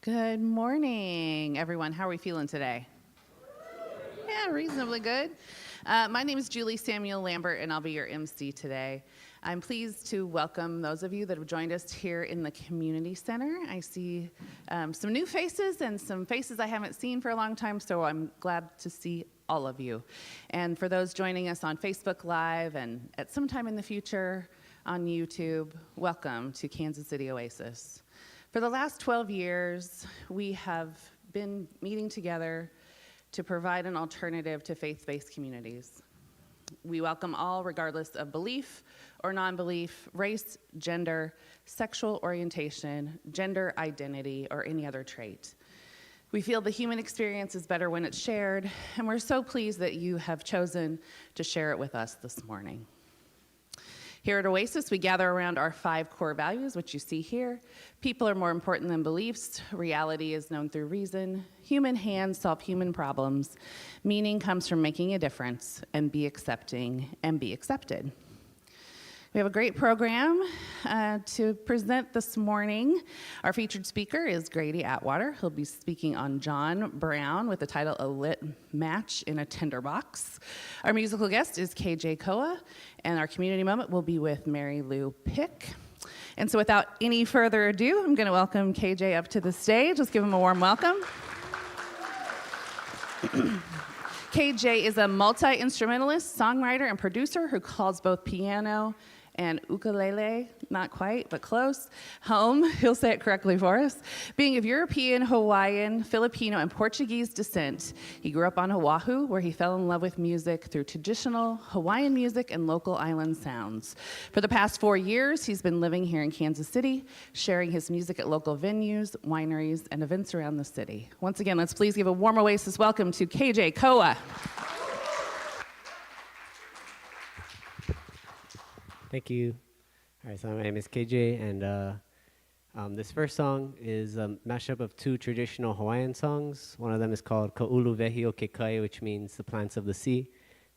Good morning, everyone. How are we feeling today? Yeah, reasonably good. My name is Julie Samuel Lambert, and I'll be your MC today. I'm pleased to welcome those of you that have joined us here in the Community Center. I see some new faces and some faces I haven't seen for a long time, so I'm glad to see all of you. And for those joining us on Facebook Live and at some time in the future on YouTube, welcome to Kansas City Oasis. For the last 12 years, we have been meeting together to provide an alternative to faith-based communities. We welcome all, regardless of belief or non-belief, race, gender, sexual orientation, gender identity, or any other trait. We feel the human experience is better when it's shared, and we're so pleased that you have chosen to share it with us this morning. Here at Oasis, we gather around our 5 core values, which you see here. People are more important than beliefs. Reality is known through reason. Human hands solve human problems. Meaning comes from making a difference, and be accepting and be accepted. We have a great program to present this morning. Our featured speaker is Grady Atwater. He'll be speaking on John Brown with the title A Lit Match in a Tinder Box. Our musical guest is KJ Koa, and our community moment will be with Mary Lou Pick. And so without any further ado, I'm going to welcome KJ up to the stage. Let's give him a warm welcome. KJ is a multi-instrumentalist, songwriter, and producer who calls both piano and ukulele, not quite, but close, home. He'll say it correctly for us. Being of European, Hawaiian, Filipino, and Portuguese descent, he grew up on Oahu, where he fell in love with music through traditional Hawaiian music and local island sounds. For the past 4 years, he's been living here in Kansas City, sharing his music at local venues, wineries, and events around the city. Once again, let's please give a warm Oasis welcome to KJ Koa. Thank you. All right, so my name is KJ, and this first song is a mashup of 2 traditional Hawaiian songs. One of them is called Ka'ulu Vehi o Kekai, which means the plants of the sea.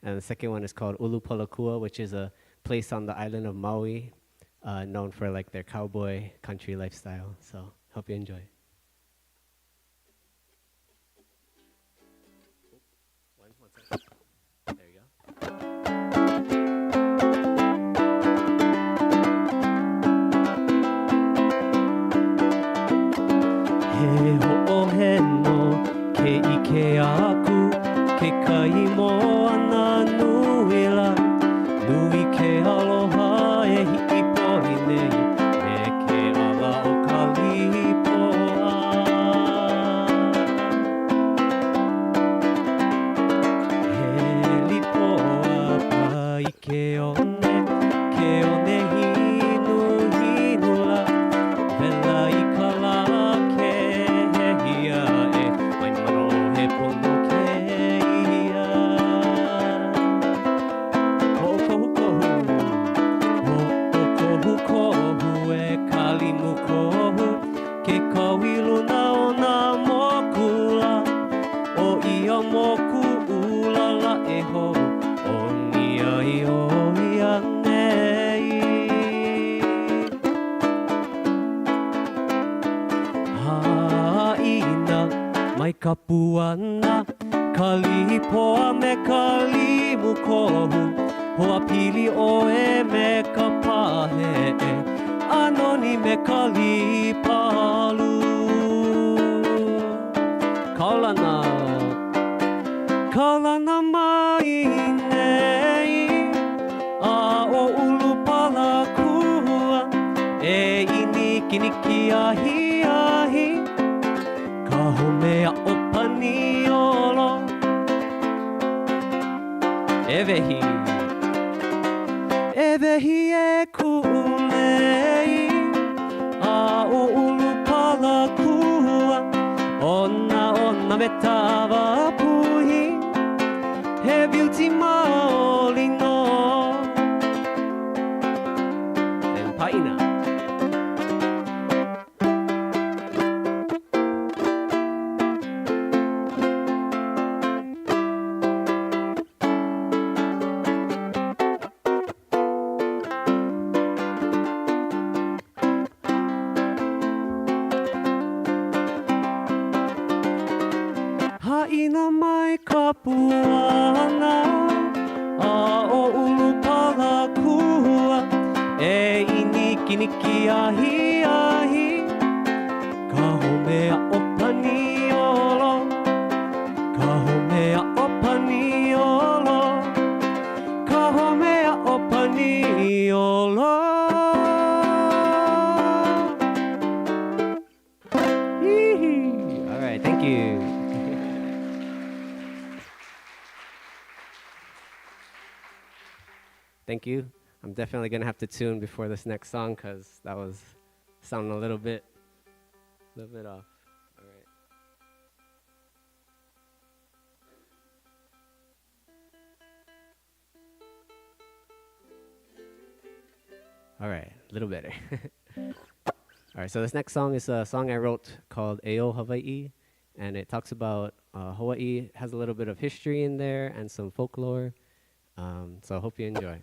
And the second one is called Ulupalakua, which is a place on the island of Maui, known for like their cowboy country lifestyle. So hope you enjoy. One second. There you go. He ho'ohe no ke ike aku, ke kai mo ana nuila, nui ke aloha e hi'ipoi nei, me ke ala o ka lipoa. He lipoa pai ke one hinu hinula, vela I ka la Kapuana, kalipoa me kalimukohu, hoa pili oe me ka pahe, anoni me kalipalu. Kalana mai nei, a o ulupalakua, e iniki ahi ahi. Kahomea o paniolo Evehi e ku'ulei A o ulupalakua Ona me tawa puhi He beauty maoli no And paina ina mai ka puana a o ulu pala kua e iniki niki ahi ahi ka homea o paniolo ka homea o paniolo ka homea o paniolo. All right, thank you. Thank you. I'm definitely gonna have to tune before this next song because that was sounding a little bit off. All right. All right, a little better. All right, so this next song is a song I wrote called Eo Hawaii, and it talks about Hawaii has a little bit of history in there and some folklore. So I hope you enjoy.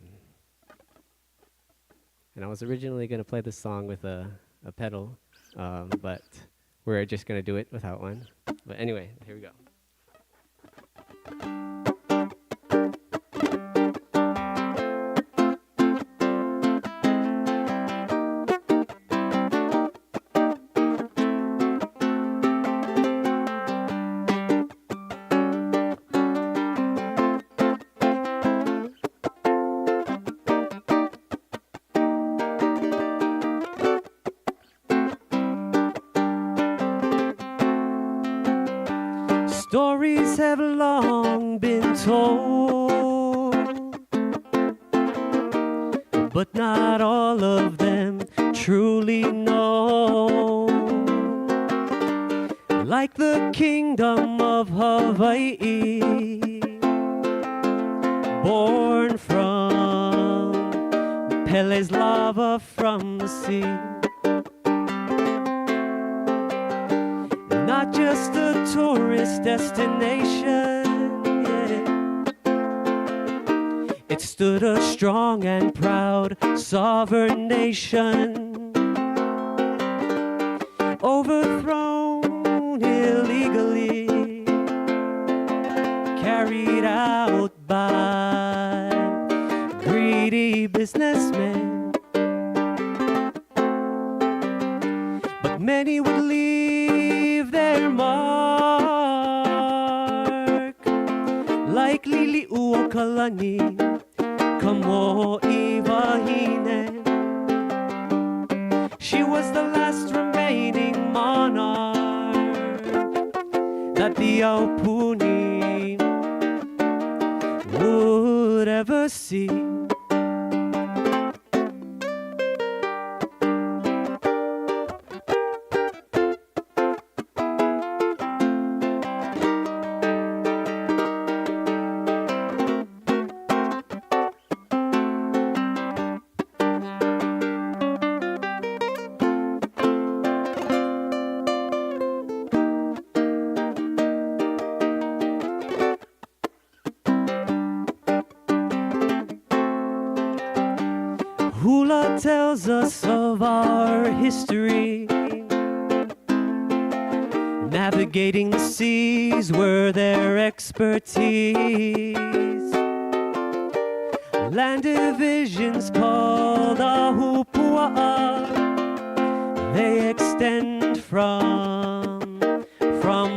And I was originally going to play this song with a pedal, but we're just going to do it without one. But anyway, here we go. Stories have long been told, but not all of them truly known. Like the kingdom of Hawaii, born from Pele's lava from the sea. Not just a tourist destination, yeah. It stood a strong and proud sovereign nation, overthrown illegally, carried out by greedy businessmen. But many would leave their mark, like Lili'u Kalani, Kamo'i Wahine. She was the last remaining monarch that the Aupuni would ever see. Hula tells us of our history. Navigating the seas were their expertise. Land divisions called Ahupua'a, they extend from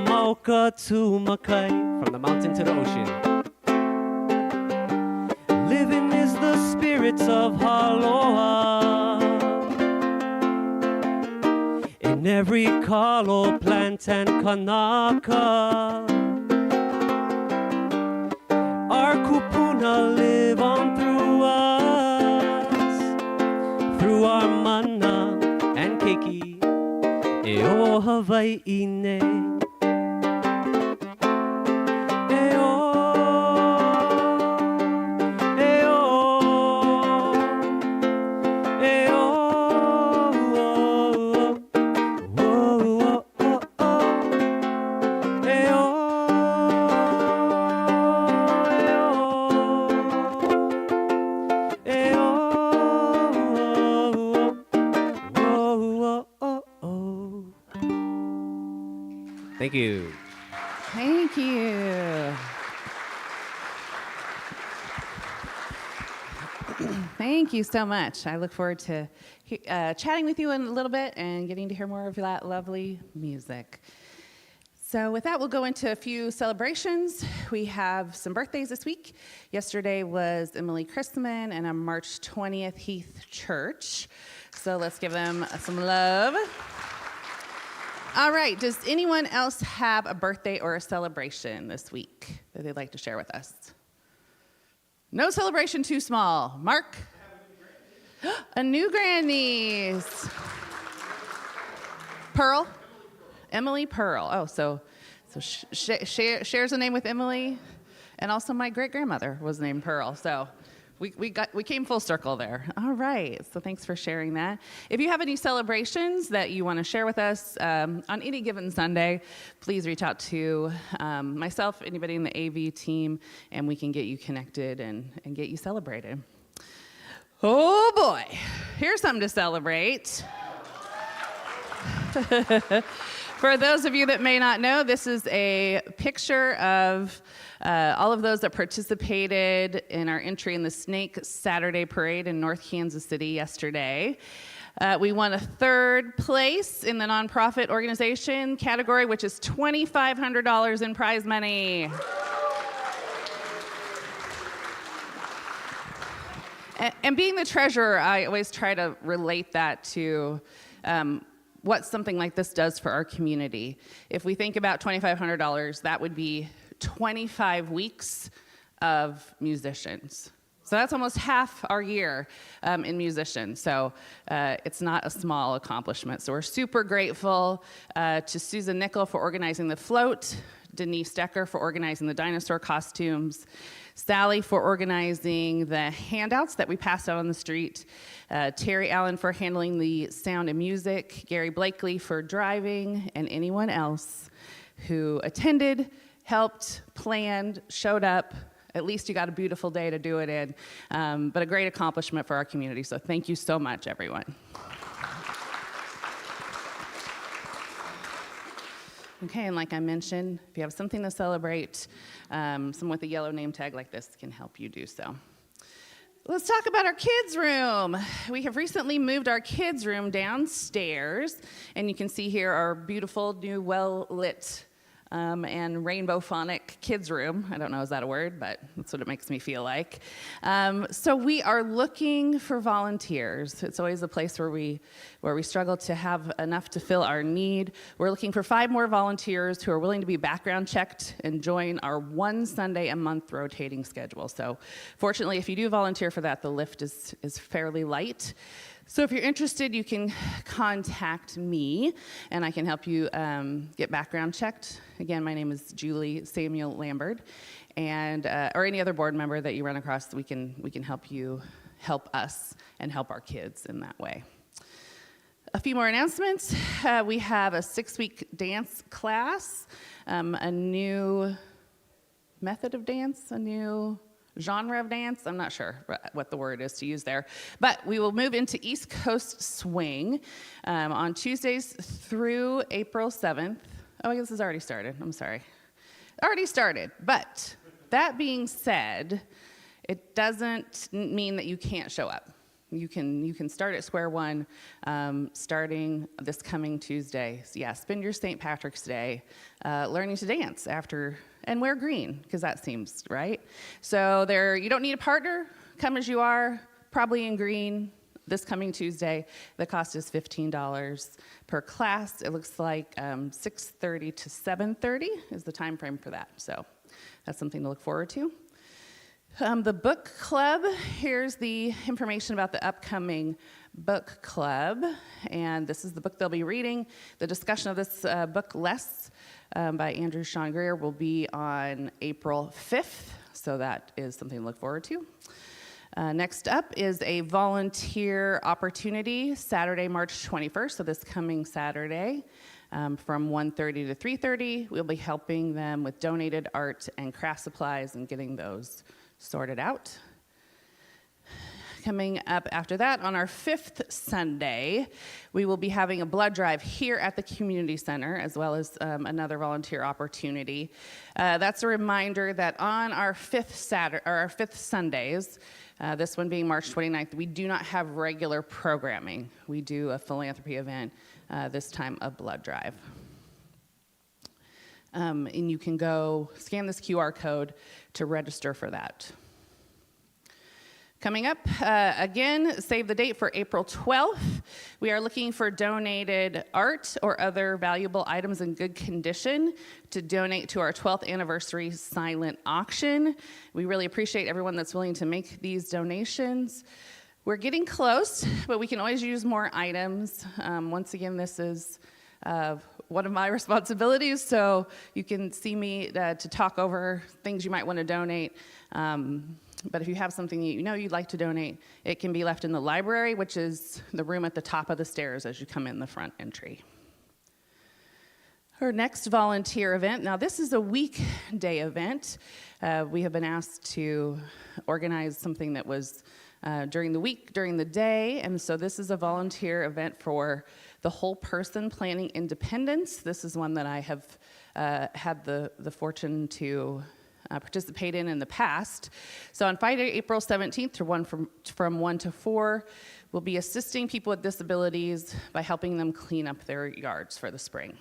Mauka to Makai, from the mountain to the ocean. Living is the spirits of Haloa in every kalo, plant, and kanaka. Our kupuna live on through us, through our mana and keiki. Eo Hawaii ne. Thank you. Thank you. Thank you so much. I look forward to chatting with you in a little bit and getting to hear more of that lovely music. So with that, we'll go into a few celebrations. We have some birthdays this week. Yesterday was Emily Christman, and on March 20th, Heath Church. So let's give them some love. All right, does anyone else have a birthday or a celebration this week that they'd like to share with us? No celebration too small. Mark? A new grandniece. Pearl? Emily Pearl. Oh, so shares a name with Emily, and also my great-grandmother was named Pearl. So we came full circle there. All right. So thanks for sharing that. If you have any celebrations that you want to share with us on any given Sunday, please reach out to myself, anybody in the AV team, and we can get you connected and get you celebrated. Oh boy, here's something to celebrate. For those of you that may not know, this is a picture of all of those that participated in our entry in the Snake Saturday Parade in North Kansas City yesterday. We won a third place in the nonprofit organization category, which is $2,500 in prize money. And being the treasurer, I always try to relate that to what something like this does for our community. If we think about $2,500, that would be 25 weeks of musicians. So that's almost half our year in musicians. So it's not a small accomplishment. So we're super grateful to Susan Nickel for organizing the float, Denise Decker for organizing the dinosaur costumes, Sally for organizing the handouts that we passed out on the street, Terry Allen for handling the sound and music, Gary Blakely for driving, and anyone else who attended, helped, planned, showed up. At least you got a beautiful day to do it in, but a great accomplishment for our community. So thank you so much, everyone. Okay, and like I mentioned, if you have something to celebrate, someone with a yellow name tag like this can help you do so. Let's talk about our kids' room. We have recently moved our kids' room downstairs, and you can see here our beautiful new well-lit and rainbow phonic kids room. I don't know, is that a word? But that's what it makes me feel like. So we are looking for volunteers. It's always a place where we struggle to have enough to fill our need. We're looking for 5 more volunteers who are willing to be background checked and join our 1 Sunday a month rotating schedule. So fortunately, if you do volunteer for that, the lift is fairly light. So if you're interested, you can contact me, and I can help you get background checked. Again, my name is Julie Samuel Lambert, and or any other board member that you run across, we can help you help us and help our kids in that way. A few more announcements. We have a 6-week dance class, a new method of dance, a new genre of dance. I'm not sure what the word is to use there, but we will move into East Coast Swing on Tuesdays through April 7th. Oh, I guess it's already started. I'm sorry. Already started, but that being said, it doesn't mean that you can't show up. You can start at square one starting this coming Tuesday. So yeah, spend your St. Patrick's Day learning to dance after, and wear green, because that seems right. So you don't need a partner. Come as you are, probably in green. This coming Tuesday, the cost is $15 per class. It looks like 6:30 to 7:30 is the time frame for that. So that's something to look forward to. The book club, here's the information about the upcoming book club, and this is the book they'll be reading. The discussion of this book, Less, by Andrew Sean Greer, will be on April 5th, so that is something to look forward to. Next up is a volunteer opportunity, Saturday, March 21st, so this coming Saturday, from 1:30 to 3:30. We'll be helping them with donated art and craft supplies and getting those sorted out. Coming up after that, on our 5th Sunday, we will be having a blood drive here at the community center, as well as another volunteer opportunity. That's a reminder that on our 5th Sundays, this one being March 29th, we do not have regular programming. We do a philanthropy event, this time a blood drive. And you can go scan this QR code to register for that. Coming up, again, save the date for April 12th. We are looking for donated art or other valuable items in good condition to donate to our 12th anniversary silent auction. We really appreciate everyone that's willing to make these donations. We're getting close, but we can always use more items. Once again, this is one of my responsibilities, so you can see me to talk over things you might want to donate. But if you have something you know you'd like to donate, it can be left in the library, which is the room at the top of the stairs as you come in the front entry. Our next volunteer event, now this is a weekday event. We have been asked to organize something that was during the week, during the day, and so this is a volunteer event for the whole person planning independence. This is one that I have had the fortune to participate in the past. So on Friday, April 17th, from 1 to 4, we'll be assisting people with disabilities by helping them clean up their yards for the spring.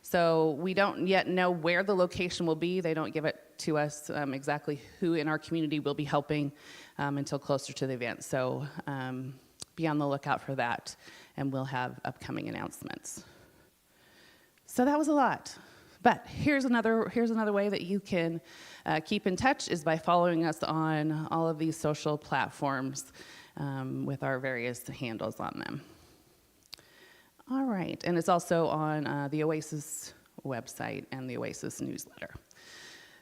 So we don't yet know where the location will be. They don't give it to us exactly who in our community will be helping until closer to the event. So be on the lookout for that, and we'll have upcoming announcements. So that was a lot. But here's another way that you can keep in touch is by following us on all of these social platforms with our various handles on them. All right, and it's also on the Oasis website and the Oasis newsletter.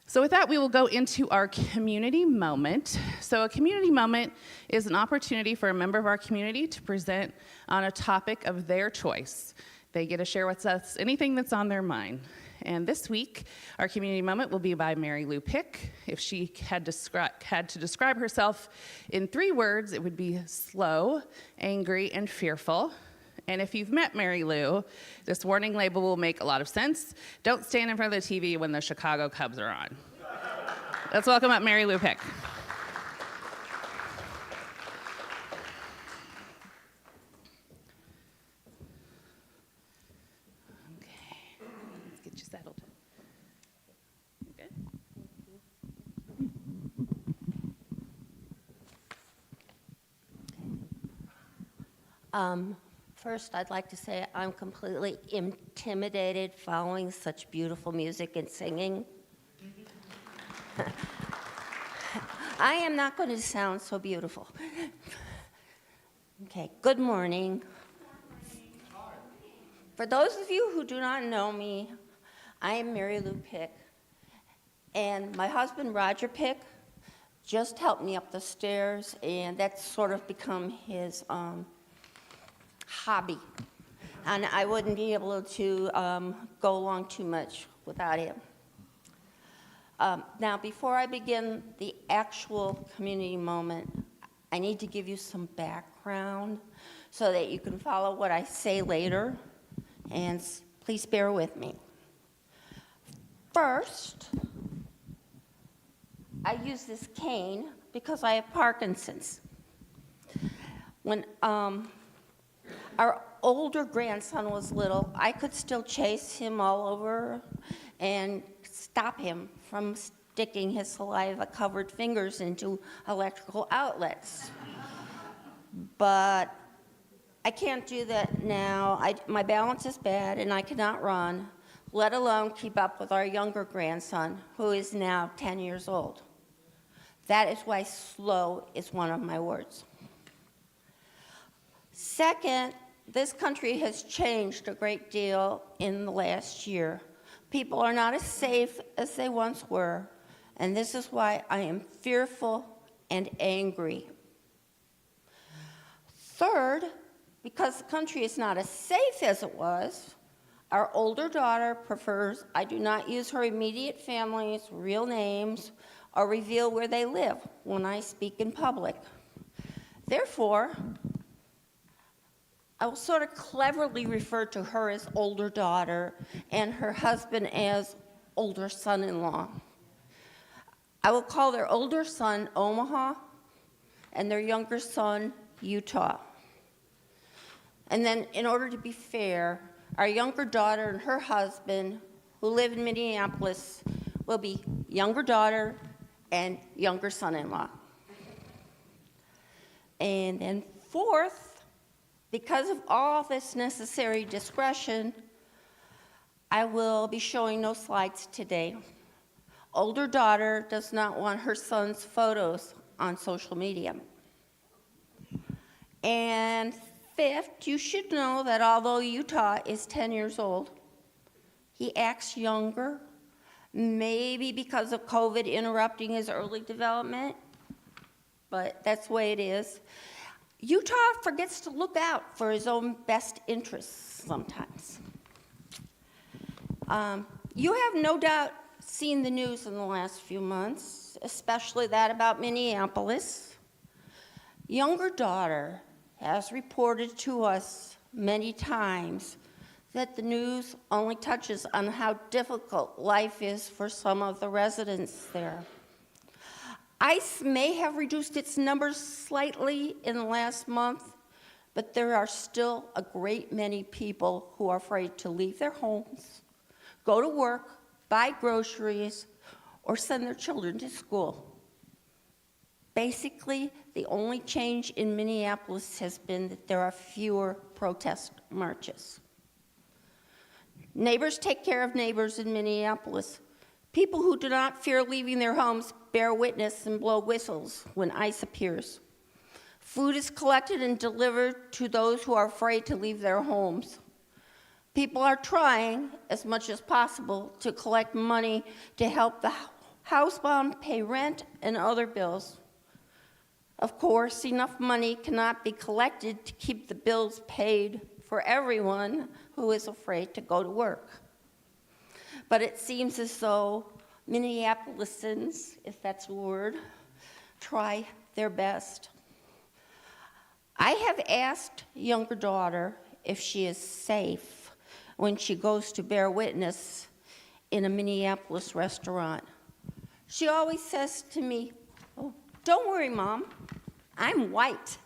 So with that, we will go into our community moment. So a community moment is an opportunity for a member of our community to present on a topic of their choice. They get to share with us anything that's on their mind. And this week, our community moment will be by Mary Lou Pick. If she had to describe herself in 3 words, it would be slow, angry, and fearful. And if you've met Mary Lou, this warning label will make a lot of sense. Don't stand in front of the TV when the Chicago Cubs are on. Let's welcome up Mary Lou Pick. First, I'd like to say I'm completely intimidated following such beautiful music and singing. I am not going to sound so beautiful. Okay, good morning. For those of you who do not know me, I am Mary Lou Pick, and my husband, Roger Pick, just helped me up the stairs, and that's sort of become his hobby, and I wouldn't be able to go along too much without him. Now, before I begin the actual community moment, I need to give you some background so that you can follow what I say later, and please bear with me. First, I use this cane because I have Parkinson's. When our older grandson was little, I could still chase him all over and stop him from sticking his saliva-covered fingers into electrical outlets. But I can't do that now. My balance is bad and I cannot run, let alone keep up with our younger grandson, who is now 10 years old. That is why slow is one of my words. Second, this country has changed a great deal in the last year. People are not as safe as they once were, and this is why I am fearful and angry. Third, because the country is not as safe as it was, our older daughter prefers I do not use her immediate family's real names or reveal where they live when I speak in public. Therefore, I will sort of cleverly refer to her as older daughter and her husband as older son-in-law. I will call their older son Omaha and their younger son Utah. And then, in order to be fair, our younger daughter and her husband, who live in Minneapolis, will be younger daughter and younger son-in-law. And then fourth, because of all this necessary discretion, I will be showing no slides today. Older daughter does not want her son's photos on social media. And fifth, you should know that although Utah is 10 years old, he acts younger, maybe because of COVID interrupting his early development, but that's the way it is. Utah forgets to look out for his own best interests sometimes. You have no doubt seen the news in the last few months, especially that about Minneapolis. Younger daughter has reported to us many times that the news only touches on how difficult life is for some of the residents there. ICE may have reduced its numbers slightly in the last month, but there are still a great many people who are afraid to leave their homes, go to work, buy groceries, or send their children to school. Basically, the only change in Minneapolis has been that there are fewer protest marches. Neighbors take care of neighbors in Minneapolis. People who do not fear leaving their homes bear witness and blow whistles when ICE appears. Food is collected and delivered to those who are afraid to leave their homes. People are trying, as much as possible, to collect money to help the housebound pay rent and other bills. Of course, enough money cannot be collected to keep the bills paid for everyone who is afraid to go to work. But it seems as though Minneapolisans, if that's a word, try their best. I have asked younger daughter if she is safe when she goes to bear witness in a Minneapolis restaurant. She always says to me, "Oh, don't worry, Mom, I'm white."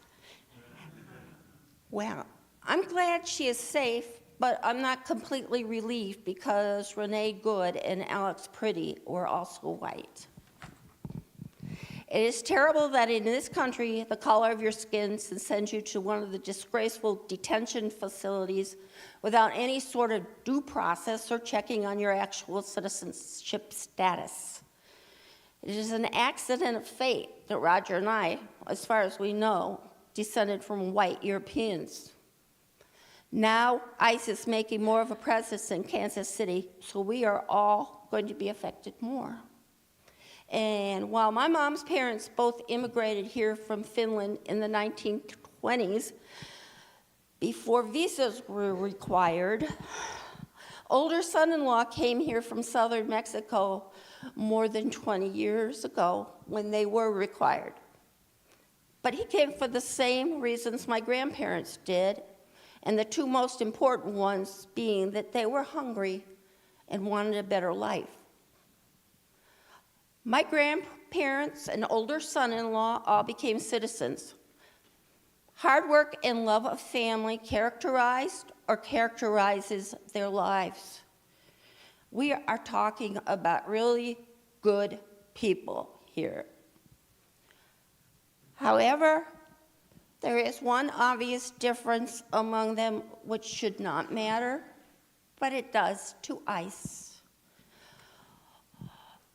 Well, I'm glad she is safe, but I'm not completely relieved because Renee Good and Alex Pretty were also white. It is terrible that in this country, the color of your skin sends you to one of the disgraceful detention facilities without any sort of due process or checking on your actual citizenship status. It is an accident of fate that Roger and I, as far as we know, descended from white Europeans. Now, ICE is making more of a presence in Kansas City, so we are all going to be affected more. And while my mom's parents both immigrated here from Finland in the 1920s, before visas were required, older son-in-law came here from southern Mexico more than 20 years ago when they were required. But he came for the same reasons my grandparents did, and the two most important ones being that they were hungry and wanted a better life. My grandparents and older son-in-law all became citizens. Hard work and love of family characterized or characterizes their lives. We are talking about really good people here. However, there is one obvious difference among them which should not matter, but it does to ICE.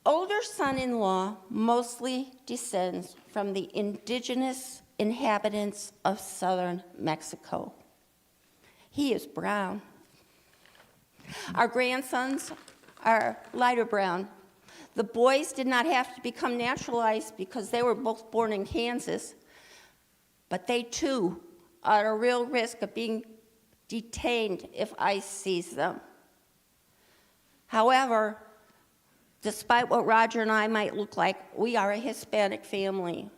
Older son-in-law mostly descends from the indigenous inhabitants of southern Mexico. He is brown. Our grandsons are lighter brown. The boys did not have to become naturalized because they were both born in Kansas, but they too are at a real risk of being detained if ICE sees them. However, despite what Roger and I might look like, we are a Hispanic family.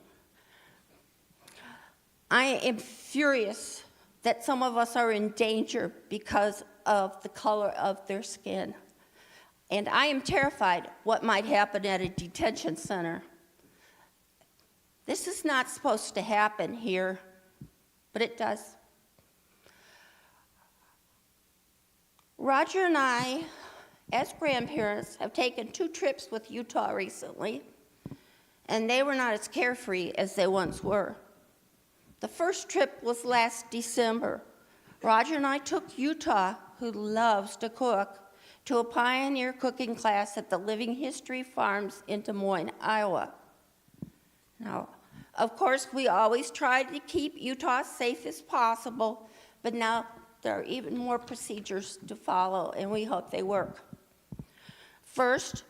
I am furious that some of us are in danger because of the color of their skin. And I am terrified what might happen at a detention center. This is not supposed to happen here, but it does. Roger and I, as grandparents, have taken 2 trips with Utah recently, and they were not as carefree as they once were. The first trip was last December. Roger and I took Utah, who loves to cook, to a pioneer cooking class at the Living History Farms in Des Moines, Iowa. Now, of course, we always tried to keep Utah as safe as possible, but now there are even more procedures to follow, and we hope they work. First,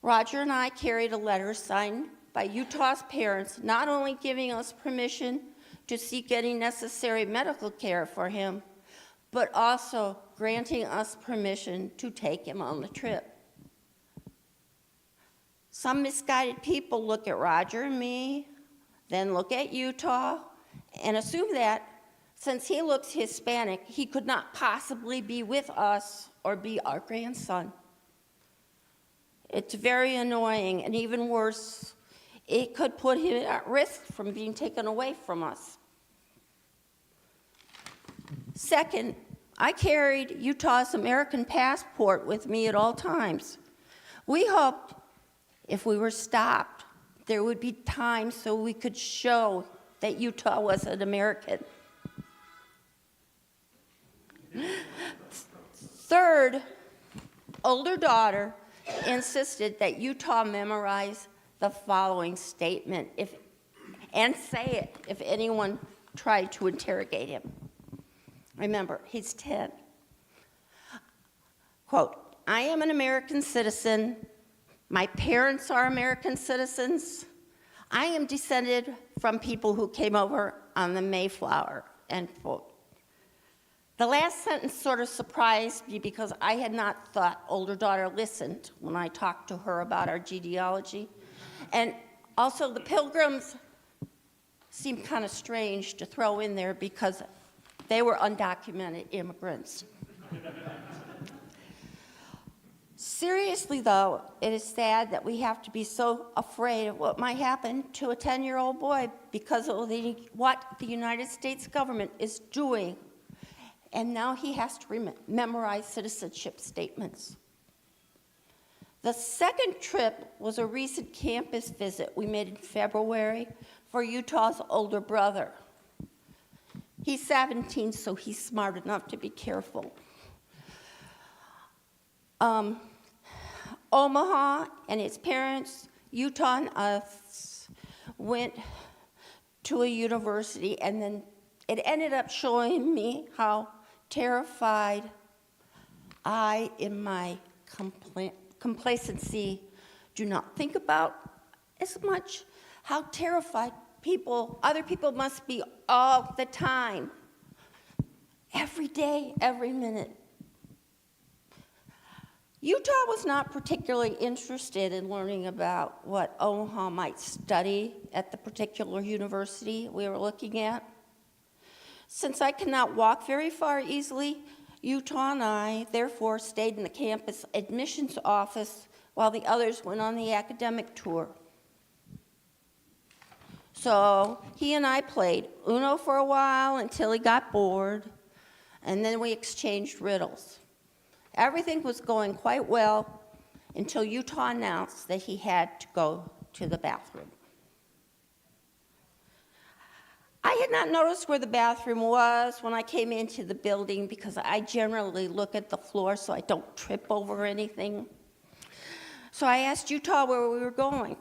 Roger and I carried a letter signed by Utah's parents, not only giving us permission to seek any necessary medical care for him, but also granting us permission to take him on the trip. Some misguided people look at Roger and me, then look at Utah, and assume that since he looks Hispanic, he could not possibly be with us or be our grandson. It's very annoying, and even worse, it could put him at risk from being taken away from us. Second, I carried Utah's American passport with me at all times. We hoped if we were stopped, there would be time so we could show that Utah was an American. Third, older daughter insisted that Utah memorize the following statement and say it if anyone tried to interrogate him. Remember, he's 10. Quote, I am an American citizen. My parents are American citizens. I am descended from people who came over on the Mayflower, end quote. The last sentence sort of surprised me because I had not thought older daughter listened when I talked to her about our genealogy. And also the Pilgrims seemed kind of strange to throw in there because they were undocumented immigrants. Seriously, though, it is sad that we have to be so afraid of what might happen to a 10-year-old boy because of what the United States government is doing. And now he has to memorize citizenship statements. The second trip was a recent campus visit we made in February for Utah's older brother. He's 17, so he's smart enough to be careful. Omaha and his parents, Utah and us, went to a university, and then it ended up showing me how terrified I, in my complacency, do not think about as much how terrified other people must be all the time, every day, every minute. Utah was not particularly interested in learning about what Omaha might study at the particular university we were looking at. Since I cannot walk very far easily, Utah and I therefore stayed in the campus admissions office while the others went on the academic tour. So he and I played Uno for a while until he got bored, and then we exchanged riddles. Everything was going quite well until Utah announced that he had to go to the bathroom. I had not noticed where the bathroom was when I came into the building because I generally look at the floor so I don't trip over anything. So I asked Utah where we were going.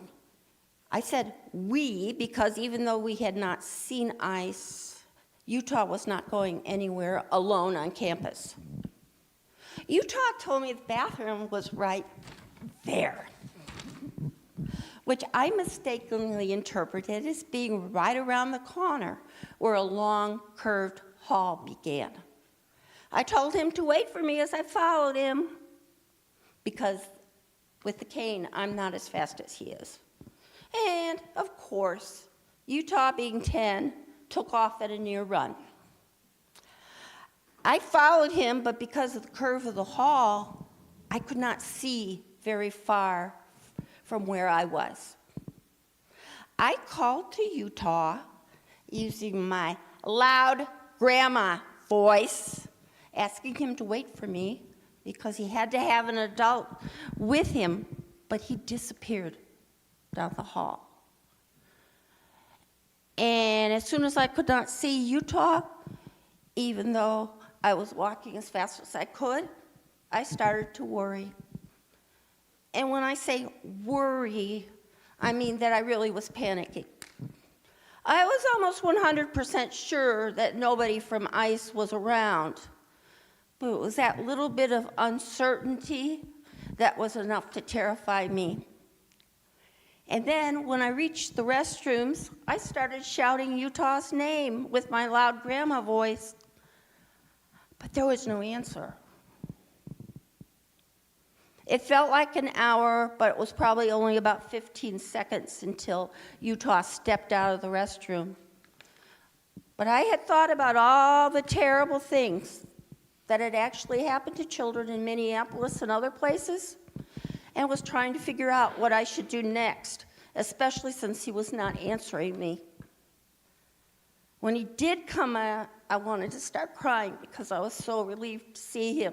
I said we because even though we had not seen ice, Utah was not going anywhere alone on campus. Utah told me the bathroom was right there, which I mistakenly interpreted as being right around the corner where a long, curved hall began. I told him to wait for me as I followed him, because with the cane, I'm not as fast as he is. And, of course, Utah being 10, took off at a near run. I followed him, but because of the curve of the hall, I could not see very far from where I was. I called to Utah using my loud grandma voice, asking him to wait for me because he had to have an adult with him, but he disappeared down the hall. And as soon as I could not see Utah, even though I was walking as fast as I could, I started to worry. And when I say worry, I mean that I really was panicking. I was almost 100% sure that nobody from ICE was around, but it was that little bit of uncertainty that was enough to terrify me. And then when I reached the restrooms, I started shouting Utah's name with my loud grandma voice, but there was no answer. It felt like an hour, but it was probably only about 15 seconds until Utah stepped out of the restroom. But I had thought about all the terrible things that had actually happened to children in Minneapolis and other places, and was trying to figure out what I should do next, especially since he was not answering me. When he did come out, I wanted to start crying because I was so relieved to see him.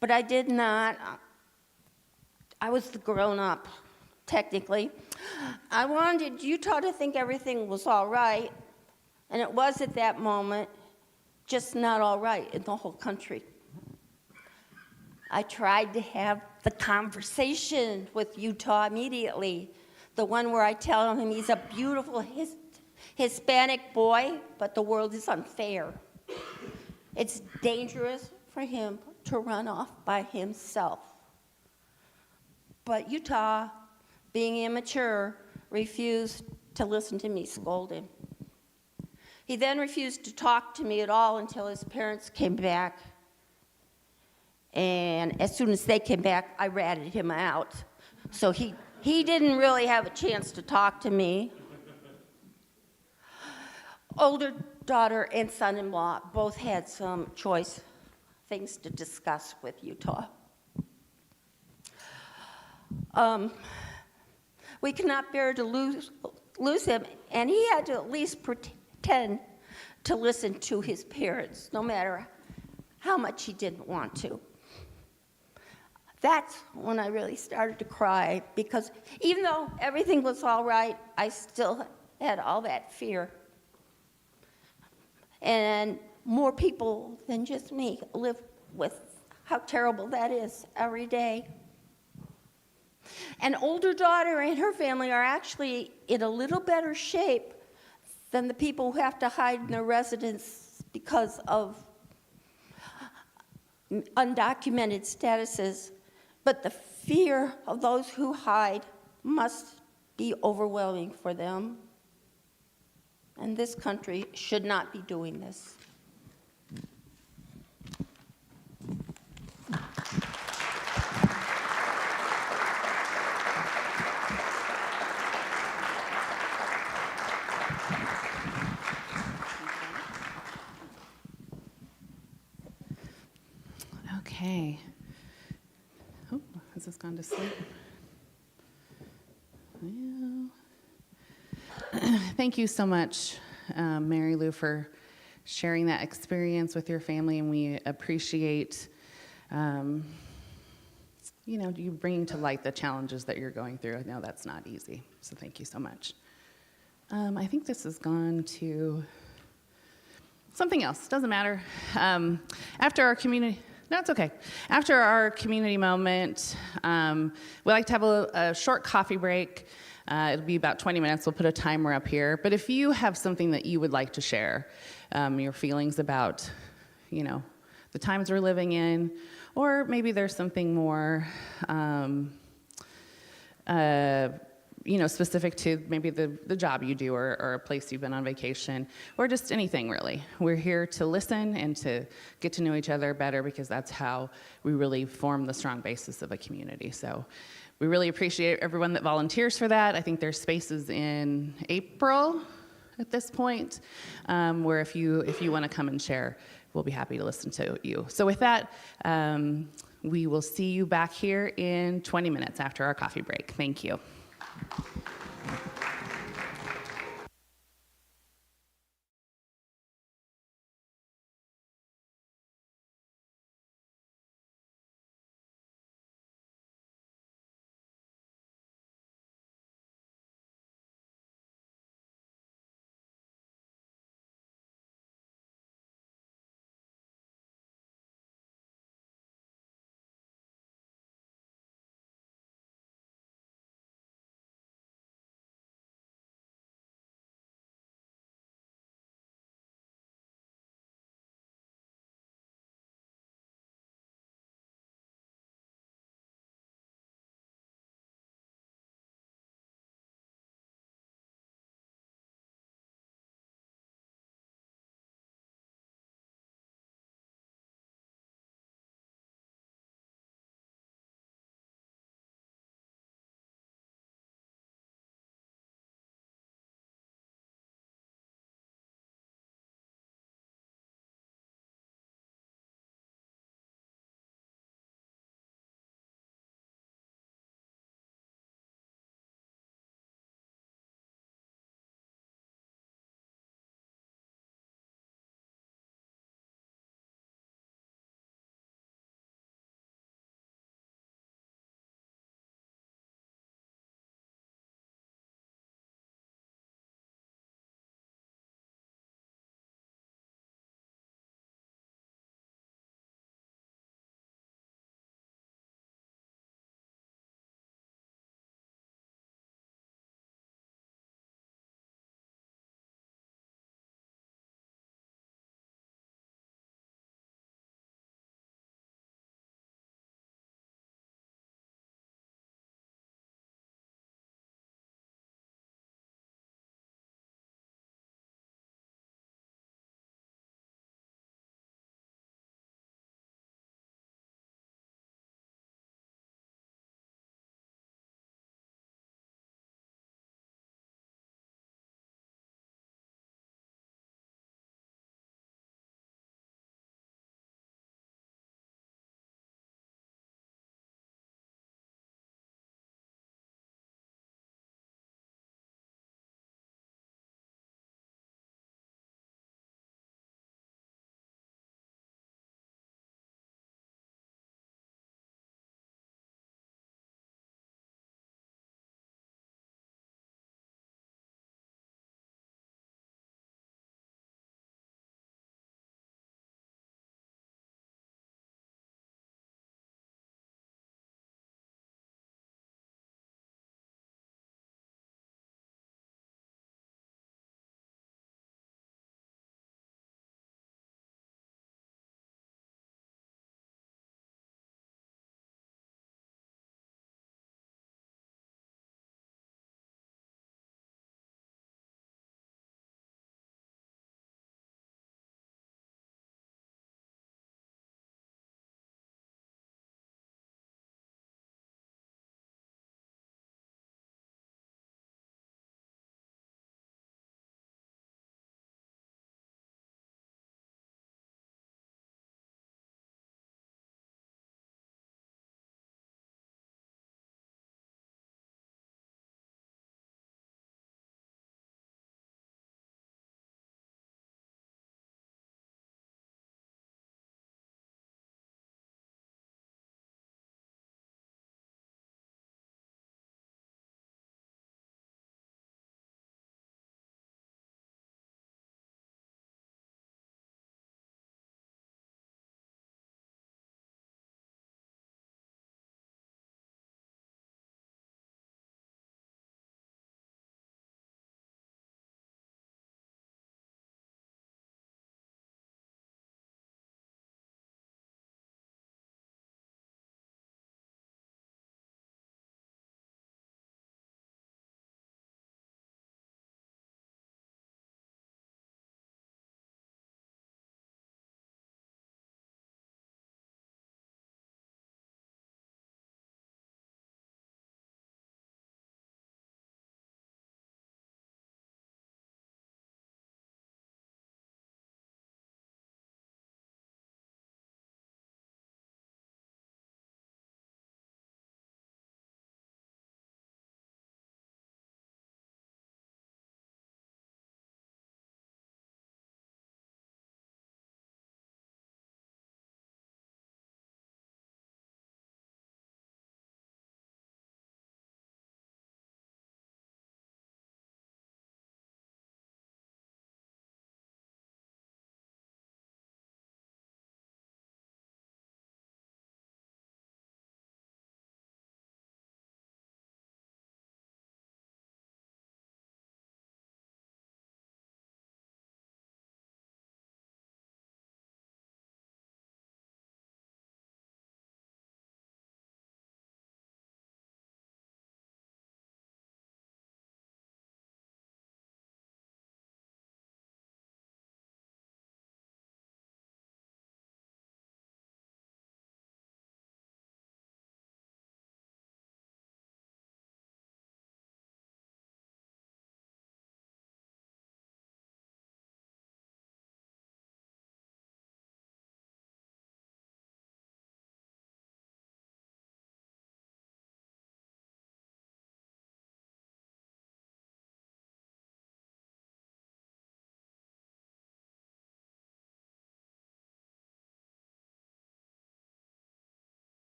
But I did not. I was the grown-up, technically. I wanted Utah to think everything was all right, and it was at that moment, just not all right in the whole country. I tried to have the conversation with Utah immediately, the one where I tell him he's a beautiful Hispanic boy, but the world is unfair. It's dangerous for him to run off by himself. But Utah, being immature, refused to listen to me scold him. He then refused to talk to me at all until his parents came back. And as soon as they came back, I ratted him out. So he didn't really have a chance to talk to me. Older daughter and son-in-law both had some choice things to discuss with Utah. We cannot bear to lose him, and he had to at least pretend to listen to his parents, no matter how much he didn't want to. That's when I really started to cry, because even though everything was all right, I still had all that fear. And more people than just me live with how terrible that is every day. An older daughter and her family are actually in a little better shape than the people who have to hide in their residence because of undocumented statuses. But the fear of those who hide must be overwhelming for them. And this country should not be doing this. Okay. Oh, has this gone to sleep? Well, thank you so much, Mary Lou, for sharing that experience with your family, and we appreciate, you bringing to light the challenges that you're going through. I know that's not easy, so thank you so much. I think this has gone to something else. Doesn't matter. After our community. No, it's okay. After our community moment, we like to have a short coffee break. It'll be about 20 minutes. We'll put a timer up here. But if you have something that you would like to share, your feelings about, the times we're living in, or maybe there's something more, specific to maybe the job you do or a place you've been on vacation, or just anything really. We're here to listen and to get to know each other better, because that's how we really form the strong basis of a community. So we really appreciate everyone that volunteers for that. I think there's spaces in April at this point, where if you want to come and share, we'll be happy to listen to you. So with that, we will see you back here in 20 minutes after our coffee break. Thank you.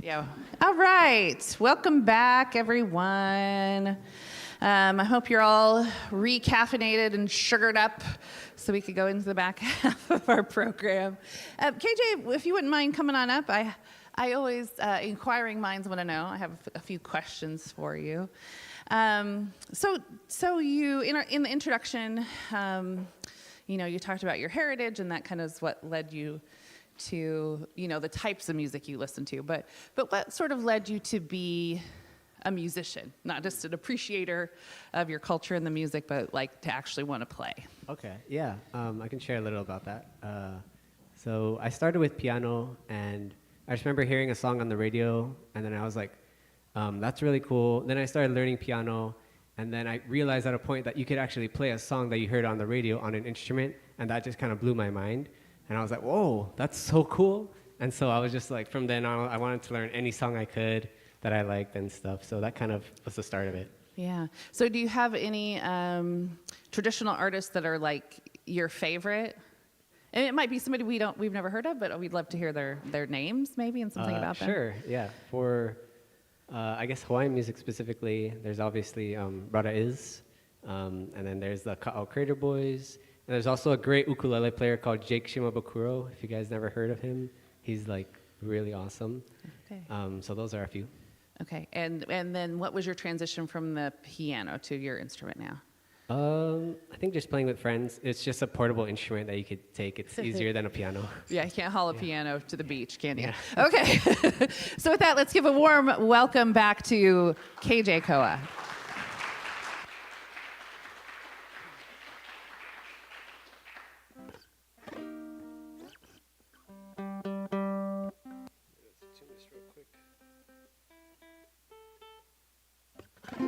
Yeah. All right. Welcome back, everyone. I hope you're all recaffeinated and sugared up so we could go into the back half of our program. KJ, if you wouldn't mind coming on up, I always, inquiring minds want to know. I have a few questions for you. So you, in the introduction, you talked about your heritage, and that kind of is what led you to, the types of music you listen to. But what sort of led you to be a musician, not just an appreciator of your culture and the music, but like to actually want to play? Okay, yeah, I can share a little about that. So I started with piano, and I just remember hearing a song on the radio, and then I was like, that's really cool. Then I started learning piano, and then I realized at a point that you could actually play a song that you heard on the radio on an instrument, and that just kind of blew my mind. And I was like, whoa, that's so cool. And so I was just like, from then on, I wanted to learn any song I could that I liked and stuff. So that kind of was the start of it. Yeah. So do you have any traditional artists that are like your favorite? And it might be somebody we've never heard of, but we'd love to hear their names maybe and something about them. Sure, yeah. For, I guess, Hawaiian music specifically, there's obviously Rada Is, and then there's the Ka'au Crater Boys, and there's also a great ukulele player called Jake Shimabukuro. If you guys never heard of him, he's like really awesome. Okay. So those are a few. Okay. And then what was your transition from the piano to your instrument now? I think just playing with friends. It's just a portable instrument that you could take. It's easier than a piano. Yeah, you can't haul a piano to the beach, can you? Yeah. Okay. So with that, let's give a warm welcome back to KJ Koa.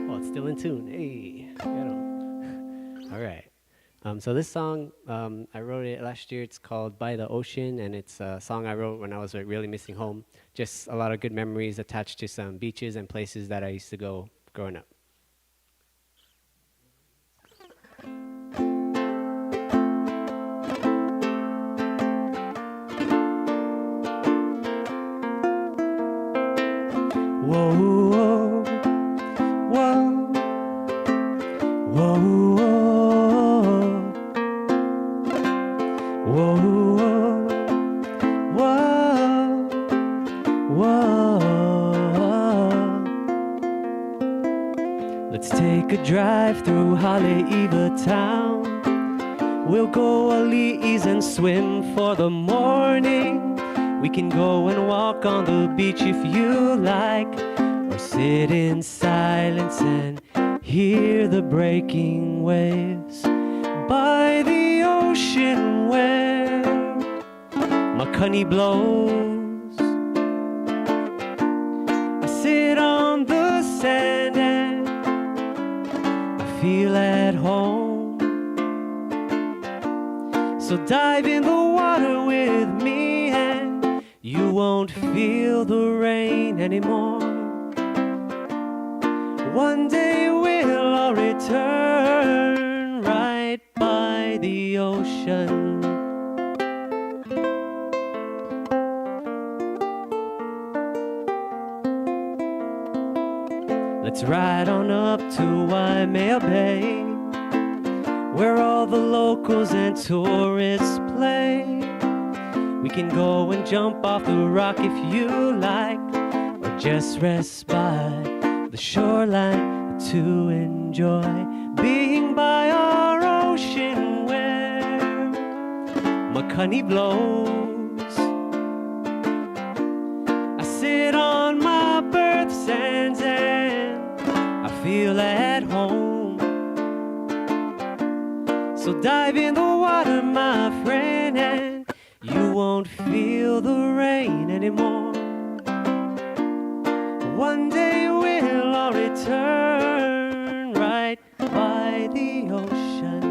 Oh, it's still in tune. Hey, get 'em. All right. So this song, I wrote it last year. It's called By the Ocean, and it's a song I wrote when I was really missing home. Just a lot of good memories attached to some beaches and places that I used to go growing up. Whoa, whoa, whoa, whoa, whoa, whoa, whoa. Let's take a drive through Haleiwa town. We'll go Ali'is and swim for the morning. We can go and walk on the beach if you like, or sit in silence and hear the breaking waves by the ocean where Makani blows. I sit on the sand and I feel at home. So dive in the water with me and you won't feel the rain anymore. One day we'll all return right by the ocean. Let's ride on up to Waimea Bay, where all the locals and tourists play. We can go and jump off the rock if you like, or just rest by the shoreline to enjoy being by our ocean where Makani blows. I sit on my birth sands and I feel at home. So dive in the water, my friend, and you won't feel the rain anymore. One day we'll all return right by the ocean.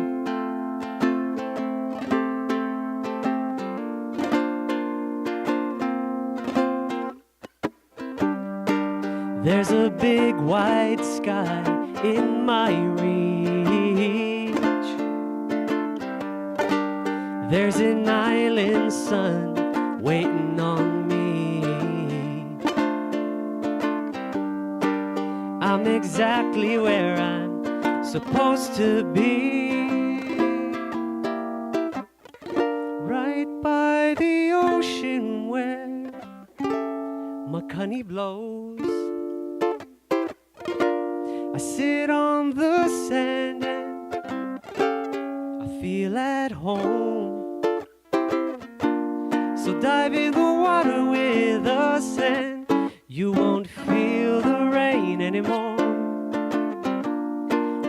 There's a big wide sky in my reach. There's an island sun waiting on me. I'm exactly where I'm supposed to be. Right by the ocean where Makani blows. I sit on the sand and I feel at home. So dive in the water with us and you won't feel the rain anymore.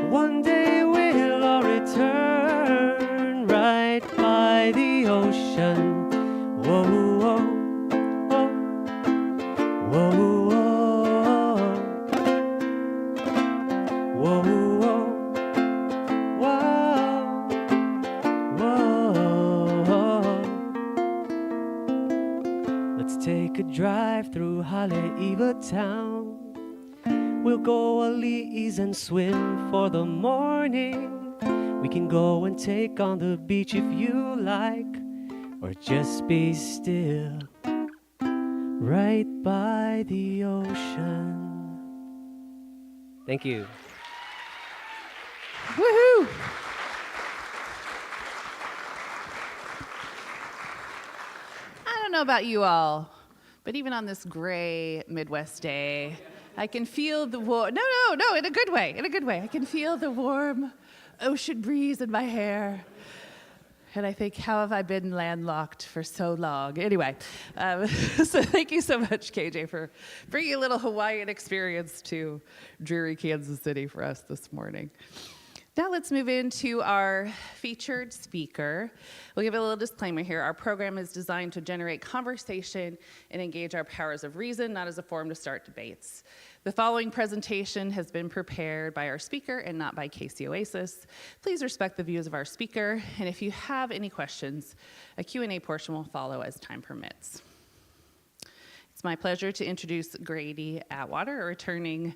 One day we'll all return right by the ocean. Whoa, whoa, whoa, whoa, whoa, whoa, whoa, whoa. Let's take a drive through Haleiwa town. We'll go a lees and swim for the morning. We can go and take on the beach if you like, or just be still right by the ocean. Thank you. Woohoo! I don't know about you all, but even on this gray Midwest day, I can feel the warm, no, in a good way. I can feel the warm ocean breeze in my hair. And I think, how have I been landlocked for so long? Anyway, so thank you so much, KJ, for bringing a little Hawaiian experience to dreary Kansas City for us this morning. Now let's move into our featured speaker. We'll give a little disclaimer here. Our program is designed to generate conversation and engage our powers of reason, not as a forum to start debates. The following presentation has been prepared by our speaker and not by KC Oasis. Please respect the views of our speaker, and if you have any questions, a Q&A portion will follow as time permits. It's my pleasure to introduce Grady Atwater, a returning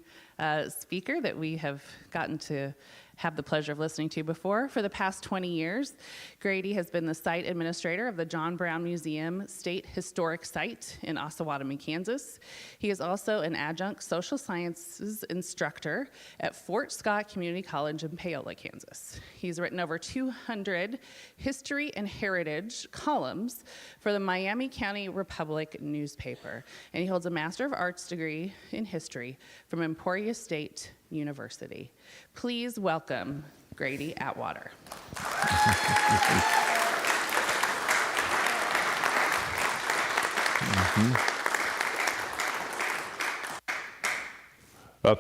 speaker that we have gotten to have the pleasure of listening to before. For the past 20 years, Grady has been the site administrator of the John Brown Museum State Historic Site in Osawatomie, Kansas. He is also an adjunct social sciences instructor at Fort Scott Community College in Paola, Kansas. He's written over 200 history and heritage columns for the Miami County Republic newspaper, and he holds a Master of Arts degree in history from Emporia State University. Please welcome Grady Atwater.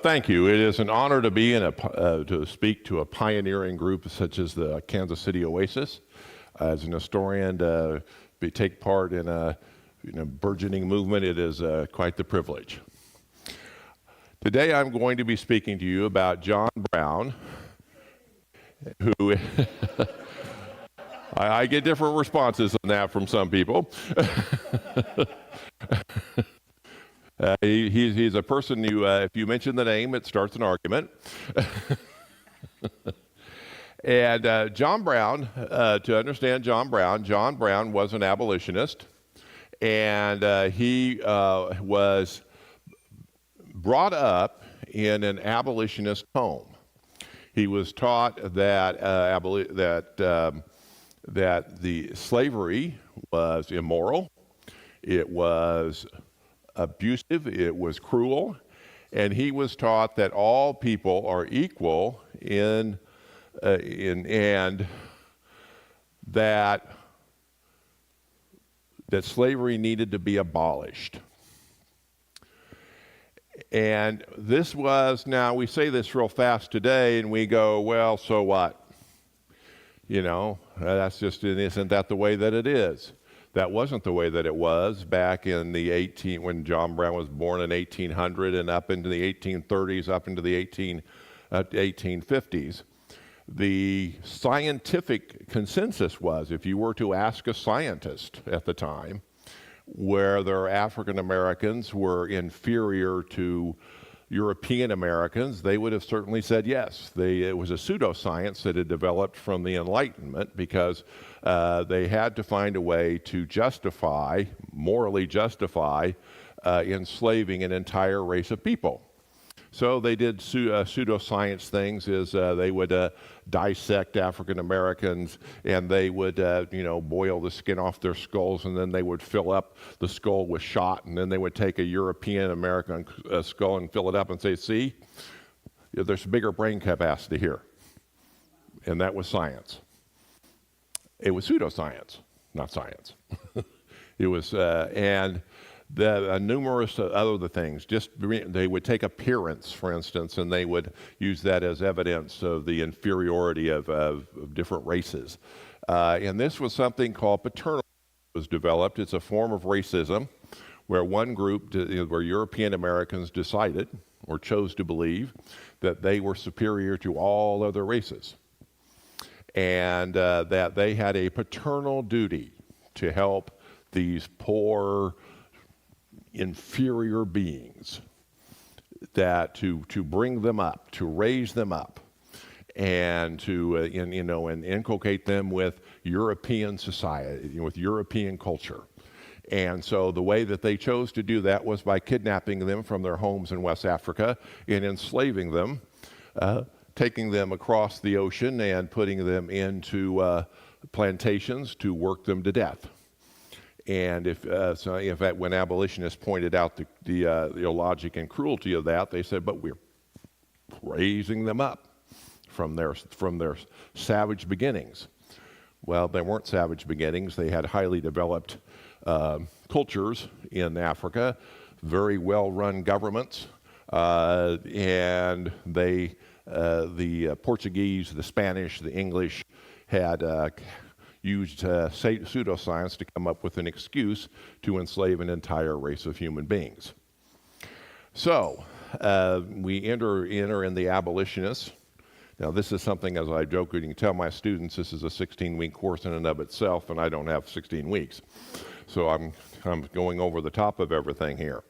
Thank you. It is an honor to be to speak to a pioneering group such as the Kansas City Oasis. As an historian, to take part in a burgeoning movement, it is quite the privilege. Today I'm going to be speaking to you about John Brown, who I get different responses on that from some people. He's a person who, if you mention the name, it starts an argument. And John Brown, to understand John Brown was an abolitionist, and he was brought up in an abolitionist home. He was taught that that the slavery was immoral, it was abusive, it was cruel, and he was taught that all people are equal and that slavery needed to be abolished. And this was, now we say this real fast today and we go, well, so what? That's just, isn't that the way that it is? That wasn't the way that it was back in when John Brown was born in 1800 and up into the 1830s, up into the 1850s. The scientific consensus was, if you were to ask a scientist at the time, whether African Americans were inferior to European Americans, they would have certainly said yes. It was a pseudoscience that had developed from the Enlightenment because they had to find a way to morally justify enslaving an entire race of people. So they did pseudoscience things. They would dissect African Americans, and they would boil the skin off their skulls, and then they would fill up the skull with shot, and then they would take a European American skull and fill it up and say, "See, there's bigger brain capacity here," and that was science. It was pseudoscience, not science. It was and. The numerous other things, they would take appearance, for instance, and they would use that as evidence of the inferiority of different races. And this was something called paternalism was developed. It's a form of racism where one group, where European Americans decided or chose to believe that they were superior to all other races, and that they had a paternal duty to help these poor, inferior beings, that to bring them up, to raise them up, and to and inculcate them with European society, with European culture. And so the way that they chose to do that was by kidnapping them from their homes in West Africa and enslaving them, taking them across the ocean and putting them into plantations to work them to death. And when abolitionists pointed out the illogic and cruelty of that, they said, "But we're raising them up from their savage beginnings." Well, they weren't savage beginnings. They had highly developed cultures in Africa, very well-run governments, and the Portuguese, the Spanish, the English had used pseudoscience to come up with an excuse to enslave an entire race of human beings. So we enter in the abolitionists. Now, this is something, as I jokingly tell my students, this is a 16-week course in and of itself, and I don't have 16 weeks. So I'm going over the top of everything here.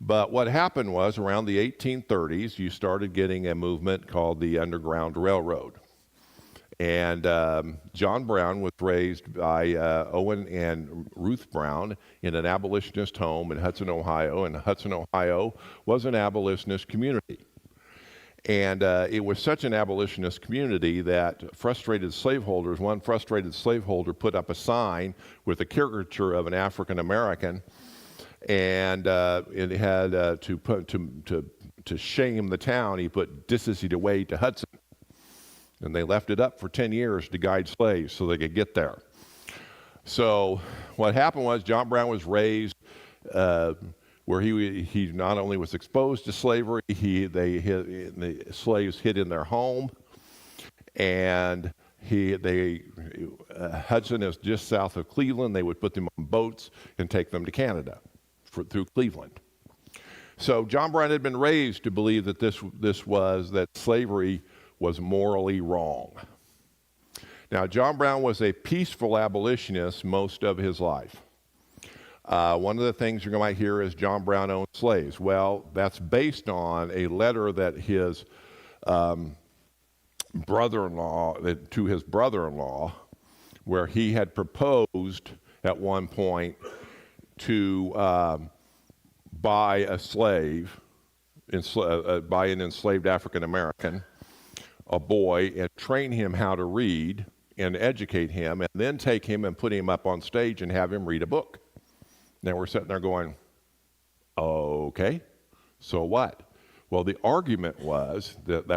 But what happened was, around the 1830s, you started getting a movement called the Underground Railroad. And John Brown was raised by Owen and Ruth Brown in an abolitionist home in Hudson, Ohio. And Hudson, Ohio was an abolitionist community. And it was such an abolitionist community that one frustrated slaveholder put up a sign with a caricature of an African American, and it had to shame the town, he put "This is the way to Hudson." And they left it up for 10 years to guide slaves so they could get there. So what happened was John Brown was raised where he not only was exposed to slavery, the slaves hid in their home, and Hudson is just south of Cleveland. They would put them on boats and take them to Canada through Cleveland. So John Brown had been raised to believe that that slavery was morally wrong. Now, John Brown was a peaceful abolitionist most of his life. One of the things you might hear is John Brown owned slaves. Well, that's based on a letter that his brother-in-law, where he had proposed at one point to buy a slave, buy an enslaved African American, a boy, and train him how to read and educate him, and then take him and put him up on stage and have him read a book. Now we're sitting there going, okay, so what? Well, the argument was that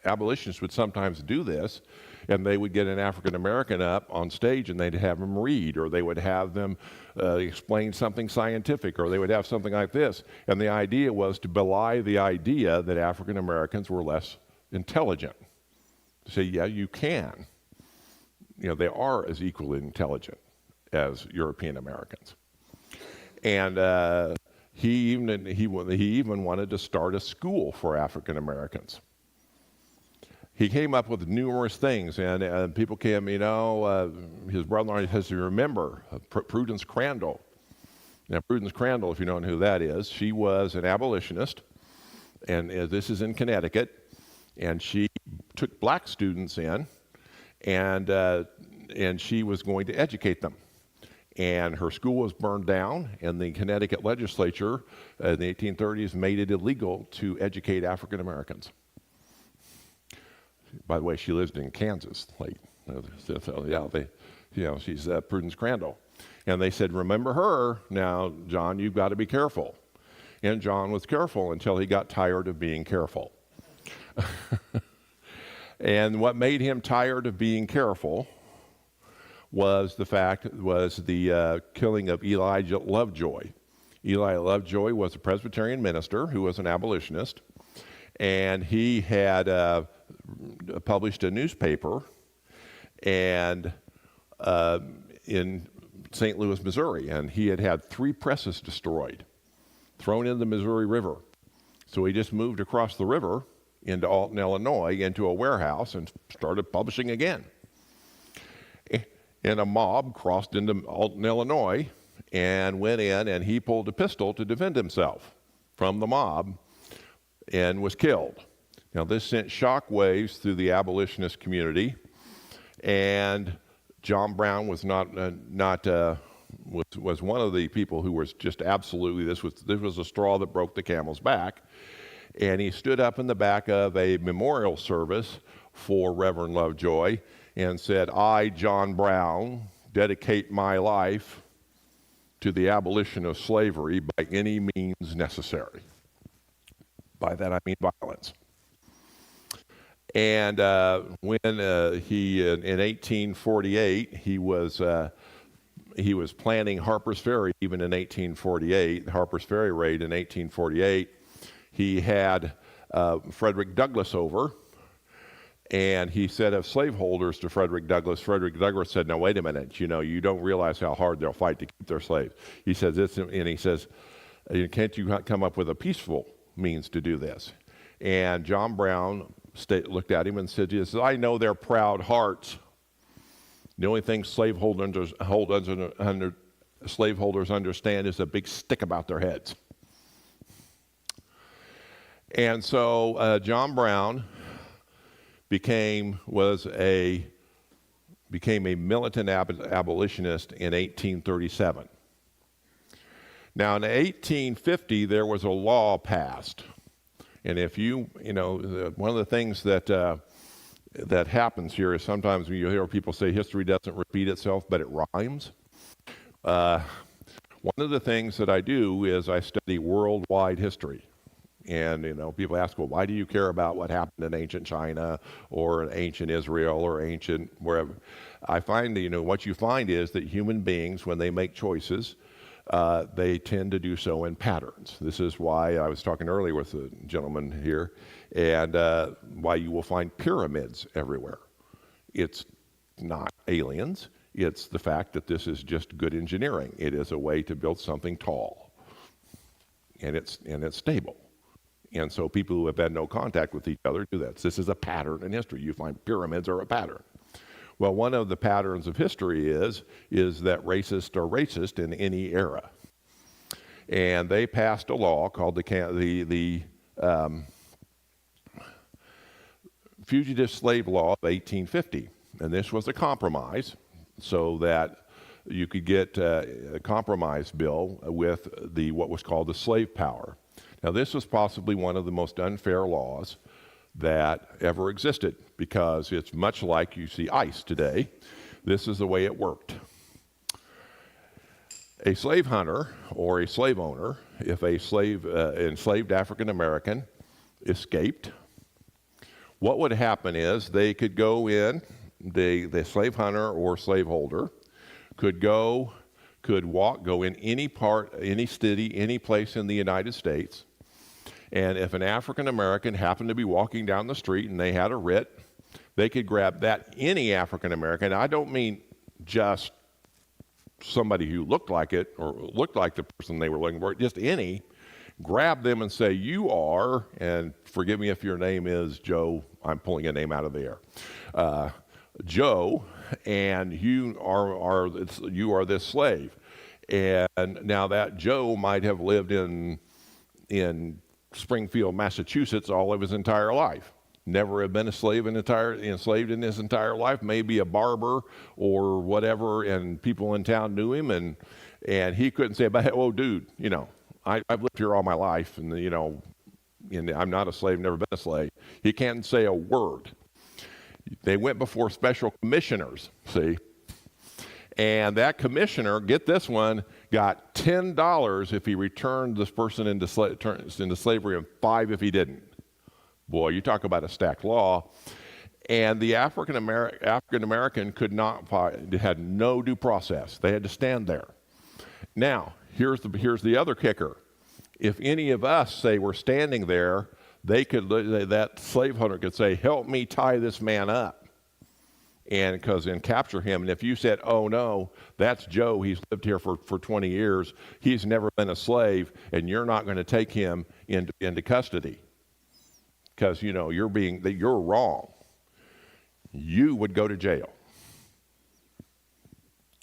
abolitionists would sometimes do this, and they would get an African American up on stage and they'd have him read, or they would have them explain something scientific, or they would have something like this. And the idea was to belie the idea that African Americans were less intelligent. To say, yeah, you can. They are as equally intelligent as European Americans. And he even wanted to start a school for African Americans. He came up with numerous things, and people came, his brother-in-law has to remember Prudence Crandall. Now, Prudence Crandall, if you don't know who that is, she was an abolitionist, and this is in Connecticut, and she took black students in, and she was going to educate them. and her school was burned down, and the Connecticut legislature in the 1830s made it illegal to educate African Americans. By the way, she lives in Kansas. She's Prudence Crandall. And they said, remember her. Now, John, you've got to be careful. And John was careful until he got tired of being careful. And what made him tired of being careful was the killing of Elijah Lovejoy. Eli Lovejoy was a Presbyterian minister who was an abolitionist, and he had published a newspaper and in St. Louis, Missouri, and he had 3 presses destroyed, thrown in the Missouri River. So he just moved across the river into Alton, Illinois, into a warehouse and started publishing again. And a mob crossed into Alton, Illinois, and went in, and he pulled a pistol to defend himself from the mob and was killed. Now, this sent shock waves through the abolitionist community, and John Brown was was one of the people who was just absolutely, this was the straw that broke the camel's back. And he stood up in the back of a memorial service for Reverend Lovejoy and said, I, John Brown, dedicate my life to the abolition of slavery by any means necessary. By that I mean violence. And when he, in 1848, he was planning Harper's Ferry even in 1848, the Harper's Ferry raid in 1848. He had Frederick Douglass over, and he said of slaveholders to Frederick Douglass said, now wait a minute, you don't realize how hard they'll fight to keep their slaves. He says this, and he says, can't you come up with a peaceful means to do this? And John Brown looked at him and said, I know their proud hearts. The only thing slaveholders understand is a big stick about their heads. And so John Brown became a militant abolitionist in 1837. Now, in 1850, there was a law passed. And if one of the things that happens here is sometimes when you hear people say history doesn't repeat itself, but it rhymes. One of the things that I do is I study worldwide history. And, people ask, well, why do you care about what happened in ancient China or in ancient Israel or ancient wherever? I find, what you find is that human beings, when they make choices, they tend to do so in patterns. This is why I was talking earlier with a gentleman here, and why you will find pyramids everywhere. It's not aliens. It's the fact that this is just good engineering. It is a way to build something tall, and it's stable. And so people who have had no contact with each other do that. This is a pattern in history. You find pyramids are a pattern. Well, one of the patterns of history is that racists are racist in any era. And they passed a law called the Fugitive Slave Law of 1850. And this was a compromise so that you could get a compromise bill with what was called the slave power. Now, this was possibly one of the most unfair laws that ever existed because it's much like you see ICE today. This is the way it worked. A slave hunter or a slave owner, if a enslaved African American escaped, what would happen is they could go in, the slave hunter or slaveholder could go in any part, any city, any place in the United States. And if an African American happened to be walking down the street and they had a writ, they could grab any African American. I don't mean just somebody who looked like it or looked like the person they were looking for, just any, grab them and say, you are, and forgive me if your name is Joe, I'm pulling a name out of the air, Joe, and you are this slave. And now that Joe might have lived in Springfield, Massachusetts all of his entire life. never have been enslaved in his entire life, maybe a barber or whatever, and people in town knew him, and he couldn't say, "But oh, dude, I've lived here all my life, and and I'm not a slave, never been a slave." He can't say a word. They went before special commissioners, see, and that commissioner, get this one, got $10 if he returned this person into slavery, and $5 if he didn't. Boy, you talk about a stacked law. And the African American could not fight, had no due process. They had to stand there. Now, here's the other kicker. If any of us say we're standing there, that slaveholder could say, "Help me tie this man up," and capture him. And if you said, "Oh no, that's Joe. He's lived here for 20 years. He's never been a slave, and you're not going to take him into custody because you're wrong," you would go to jail.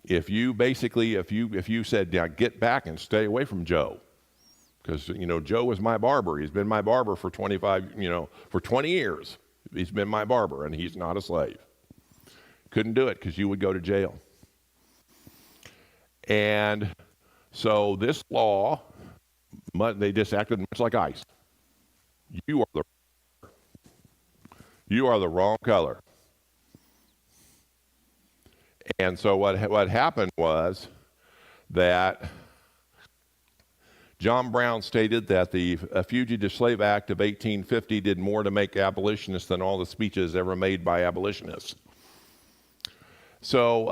If you said, "Now get back and stay away from Joe," because Joe was my barber. He's been my barber for 20 years. He's been my barber, and he's not a slave. Couldn't do it because you would go to jail. And so this law, they just acted much like ICE. You are the wrong color. And so what happened was that John Brown stated that the Fugitive Slave Act of 1850 did more to make abolitionists than all the speeches ever made by abolitionists. So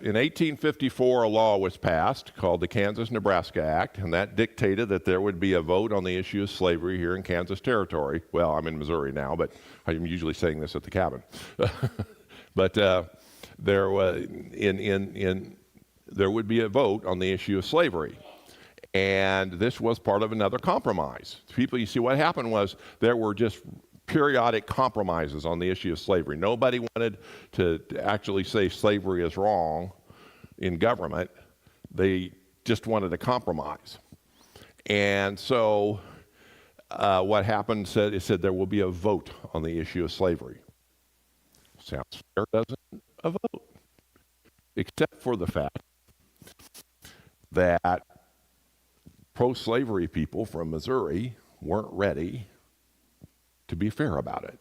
in 1854, a law was passed called the Kansas-Nebraska Act, and that dictated that there would be a vote on the issue of slavery here in Kansas Territory. Well, I'm in Missouri now, but I'm usually saying this at the cabin. But there would be a vote on the issue of slavery. And this was part of another compromise. You see, what happened was there were just periodic compromises on the issue of slavery. Nobody wanted to actually say slavery is wrong in government. They just wanted a compromise. And so what happened, it said there will be a vote on the issue of slavery. Sounds fair, doesn't it? A vote. Except for the fact that pro-slavery people from Missouri weren't ready to be fair about it.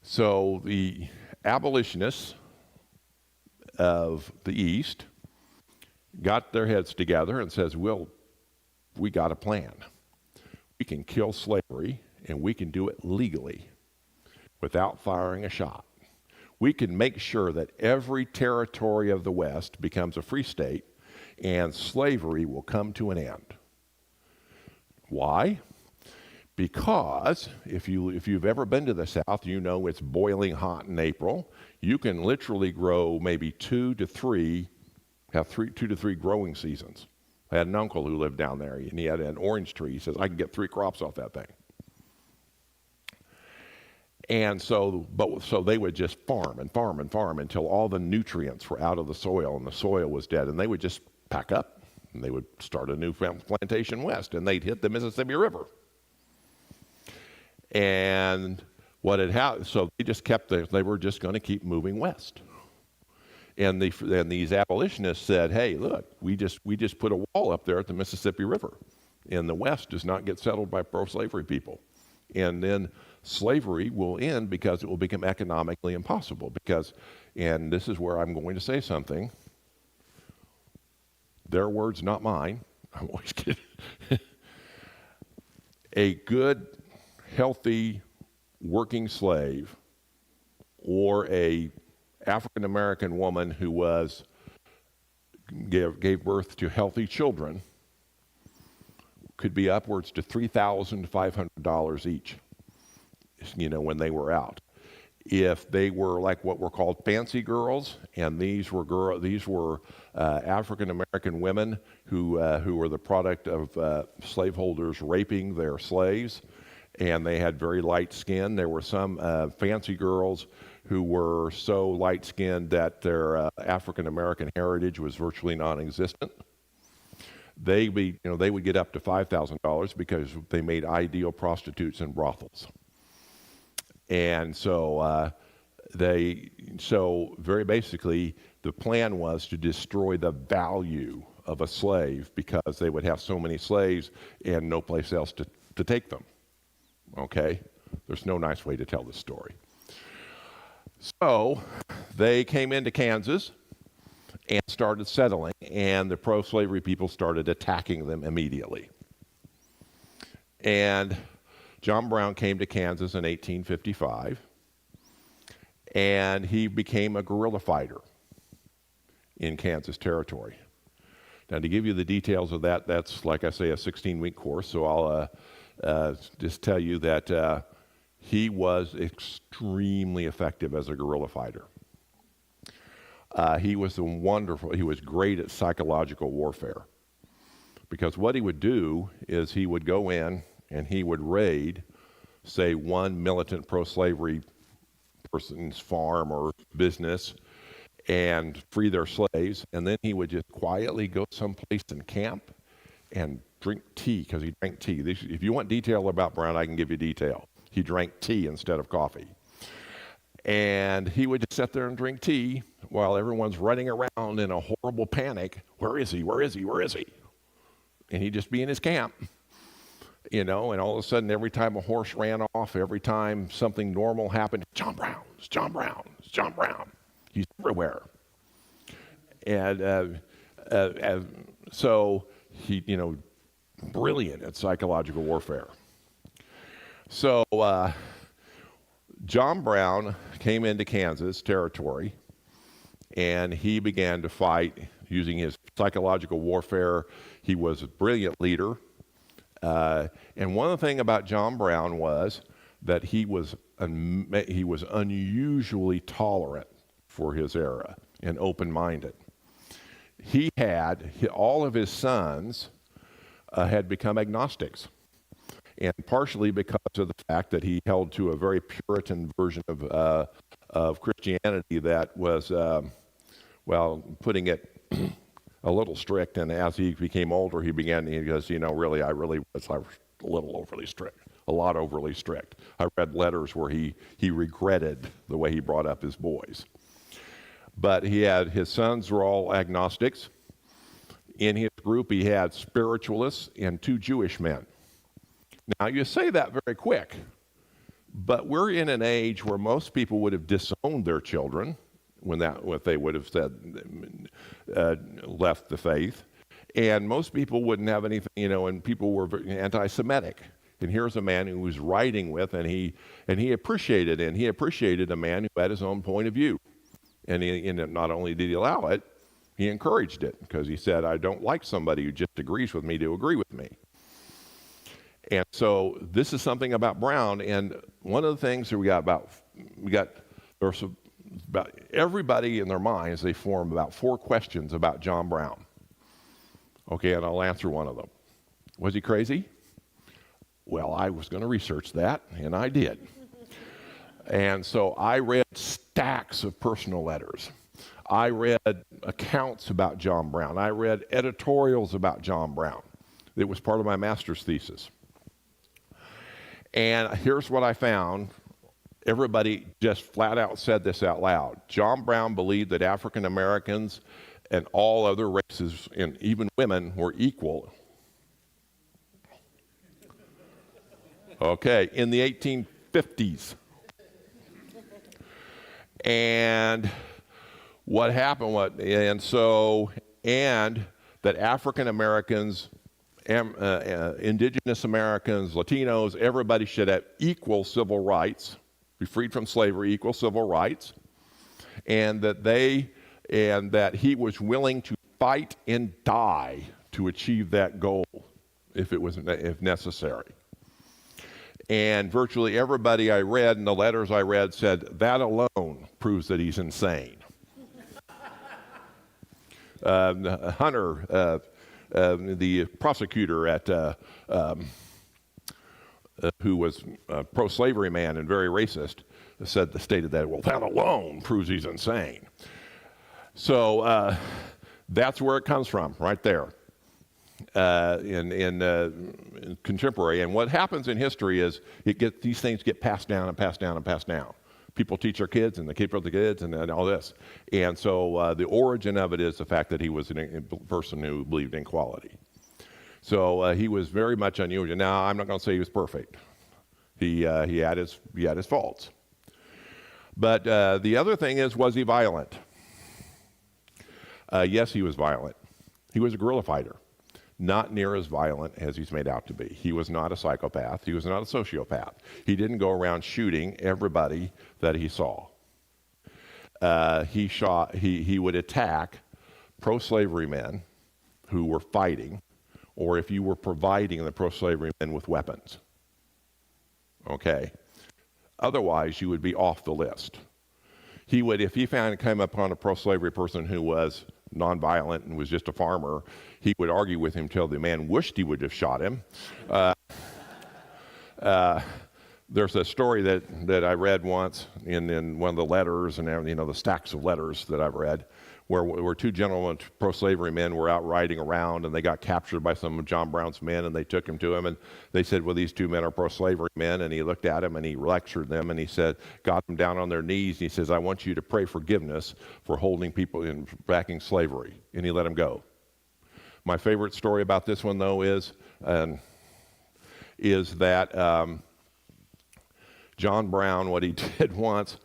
So the abolitionists of the East got their heads together and says, "Well, we got a plan. We can kill slavery, and we can do it legally without firing a shot. We can make sure that every territory of the West becomes a free state, and slavery will come to an end." Why? Because if you've ever been to the South, you know it's boiling hot in April. You can literally grow maybe two to three growing seasons. I had an uncle who lived down there, and he had an orange tree. He says, "I can get 3 crops off that thing." And so they would just farm and farm and farm until all the nutrients were out of the soil and the soil was dead. And they would just pack up and they would start a new plantation west, and they'd hit the Mississippi River. And so they just they were just going to keep moving west. And these abolitionists said, "Hey, look, we just put a wall up there at the Mississippi River, and the West does not get settled by pro-slavery people. And then slavery will end because it will become economically impossible. And this is where I'm going to say something. Their words, not mine. I'm always kidding. A good, healthy, working slave or a African American woman who gave birth to healthy children could be upwards to $3,500 each, when they were out. If they were like what were called fancy girls, and these were African American women who were the product of slaveholders raping their slaves, and they had very light skin. There were some fancy girls who were so light-skinned that their African American heritage was virtually non-existent. They would get up to $5,000 because they made ideal prostitutes in brothels. And so so very basically, the plan was to destroy the value of a slave because they would have so many slaves and no place else to take them. Okay? There's no nice way to tell this story. So they came into Kansas and started settling, and the pro-slavery people started attacking them immediately. And John Brown came to Kansas in 1855, and he became a guerrilla fighter in Kansas territory. Now, to give you the details of that, that's, like I say, a 16-week course, so I'll just tell you that he was extremely effective as a guerrilla fighter. He was great at psychological warfare, because what he would do is he would go in and he would raid, say, one militant pro-slavery person's farm or business and free their slaves, and then he would just quietly go someplace and camp and drink tea, because he drank tea. If you want detail about Brown, I can give you detail. He drank tea instead of coffee. And he would just sit there and drink tea while everyone's running around in a horrible panic. Where is he? Where is he? Where is he? And he'd just be in his camp, and all of a sudden, every time a horse ran off, every time something normal happened, John Brown, it's John Brown, it's John Brown. He's everywhere. And so he, brilliant at psychological warfare. So John Brown came into Kansas territory, and he began to fight using his psychological warfare. He was a brilliant leader. And one thing about John Brown was that he was unusually tolerant for his era and open-minded. All of his sons had become agnostics, and partially because of the fact that he held to a very Puritan version of Christianity that was, putting it a little strict. And as he became older, he goes, really, I was a little overly strict, a lot overly strict. I read letters where he regretted the way he brought up his boys. But his sons were all agnostics. In his group, he had spiritualists and 2 Jewish men. Now, you say that very quick, but we're in an age where most people would have disowned their children what they would have said, left the faith, and most people wouldn't have anything, and people were very anti-Semitic. And here's a man who was writing with, and he appreciated a man who had his own point of view. And not only did he allow it, he encouraged it, because he said, I don't like somebody who just agrees with me to agree with me. And so this is something about Brown. And one of the things that there's about everybody in their minds, they form about 4 questions about John Brown. Okay, and I'll answer one of them. Was he crazy? Well, I was going to research that, and I did. And so I read stacks of personal letters. I read accounts about John Brown. I read editorials about John Brown. It was part of my master's thesis. And here's what I found. Everybody just flat out said this out loud. John Brown believed that African Americans and all other races, and even women, were equal. Okay, in the 1850s. And what happened, and that African Americans, indigenous Americans, Latinos, everybody should have equal civil rights, be freed from slavery, equal civil rights, and that he was willing to fight and die to achieve that goal if necessary. And virtually everybody I read, and the letters I read, said that alone proves that he's insane. Hunter, the prosecutor who was a pro-slavery man and very racist, stated that, well, that alone proves he's insane. So that's where it comes from, right there. in contemporary. And what happens in history is these things get passed down and passed down and passed down. People teach their kids, and they keep up the kids, and all this. And so the origin of it is the fact that he was a person who believed in equality. So he was very much unusual. Now, I'm not going to say he was perfect. He had his faults. But the other thing is, was he violent? Yes, he was violent. He was a guerrilla fighter. Not near as violent as he's made out to be. He was not a psychopath. He was not a sociopath. He didn't go around shooting everybody that he saw. He would attack pro-slavery men who were fighting, or if you were providing the pro-slavery men with weapons. Okay? Otherwise, you would be off the list. He would, if he came upon a pro-slavery person who was nonviolent and was just a farmer, he would argue with him till the man wished he would have shot him. There's a story that I read once in one of the letters, and the stacks of letters that I've read, where two gentlemen, pro-slavery men, were out riding around, and they got captured by some of John Brown's men, and they took him to him, and they said, well, these two men are pro-slavery men, and he looked at them, and he lectured them, and he said, got them down on their knees, and he says, I want you to pray forgiveness for holding people in backing slavery, and he let them go. My favorite story about this one, though, is that John Brown, what he did once,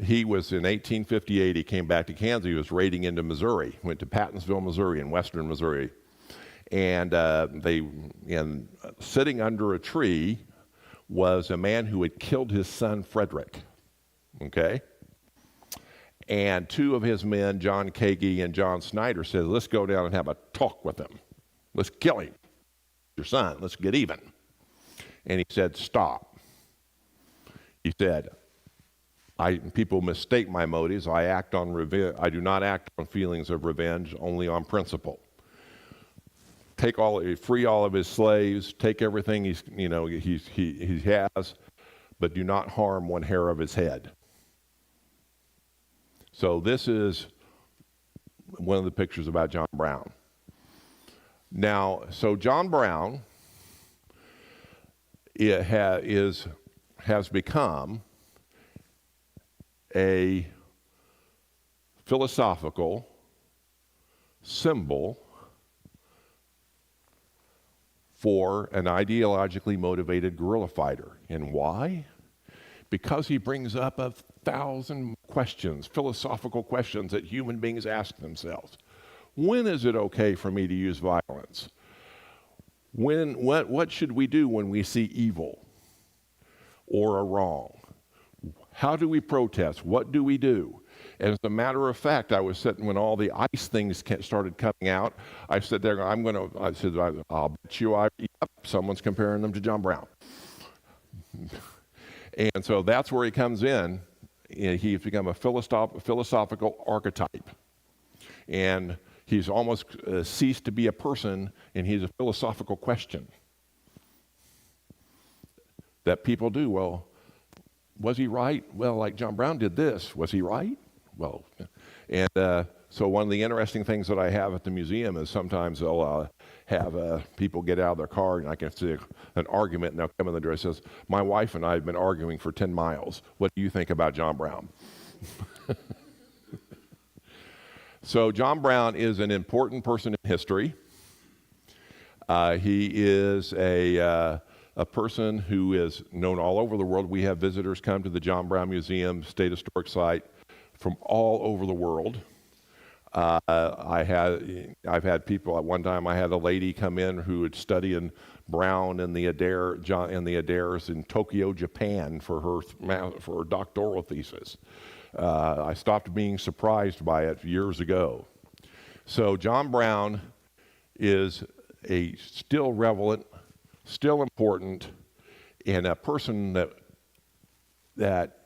he was in 1858, he came back to Kansas, he was raiding into Missouri, went to Pattinsville, Missouri, in western Missouri. And sitting under a tree was a man who had killed his son, Frederick, okay? And two of his men, John Kagi and John Snyder, said, let's go down and have a talk with him. Let's kill him, your son, let's get even. And he said, stop. He said, people mistake my motives. I act on revenge. I do not act on feelings of revenge, only on principle. Free all of his slaves, take everything he has, but do not harm one hair of his head. So this is one of the pictures about John Brown. Now, so John Brown has become a philosophical symbol for an ideologically motivated guerrilla fighter. And why? Because he brings up 1,000 questions, philosophical questions that human beings ask themselves. When is it okay for me to use violence? What should we do when we see evil or a wrong? How do we protest? What do we do? And as a matter of fact, I was sitting when all the ICE things started coming out. I said there, I'll bet you someone's comparing them to John Brown. And so that's where he comes in. He's become a philosophical archetype. And he's almost ceased to be a person, and he's a philosophical question that people do. Well, was he right? Well, like John Brown did this. Was he right? Well, and so one of the interesting things that I have at the museum is sometimes they'll have people get out of their car, and I can see an argument, and they'll come in the door and says, my wife and I have been arguing for 10 miles. What do you think about John Brown? So John Brown is an important person in history. He is a person who is known all over the world. We have visitors come to the John Brown Museum, State Historic Site, from all over the world. I've had people. At one time, I had a lady come in who had studied Brown and the Adairs in Tokyo, Japan, for her doctoral thesis. I stopped being surprised by it years ago. So John Brown is still relevant, still important, and a person that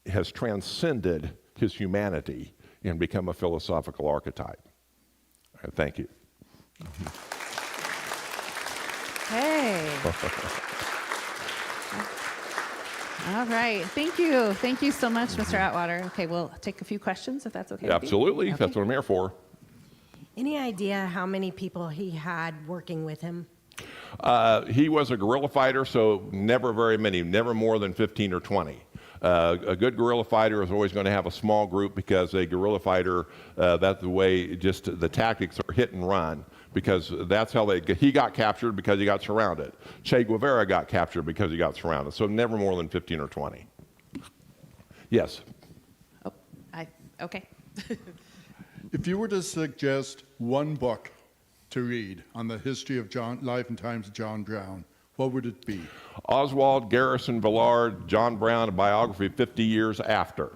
has transcended his humanity and become a philosophical archetype. Thank you. Hey. All right. Thank you. Thank you so much, Mr. Atwater. Okay, we'll take a few questions if that's okay. Absolutely. With you. That's what I'm here for. Any idea how many people he had working with him? He was a guerrilla fighter, so never very many, never more than 15 or 20. A good guerrilla fighter is always going to have a small group because a guerrilla fighter, that's the way, just the tactics are hit and run, because that's how he got captured because he got surrounded. Che Guevara got captured because he got surrounded, so never more than 15 or 20. Yes? Oh, okay. If you were to suggest one book to read on the history of life and times of John Brown, what would it be? Oswald Garrison Villard, John Brown, a biography 50 years after.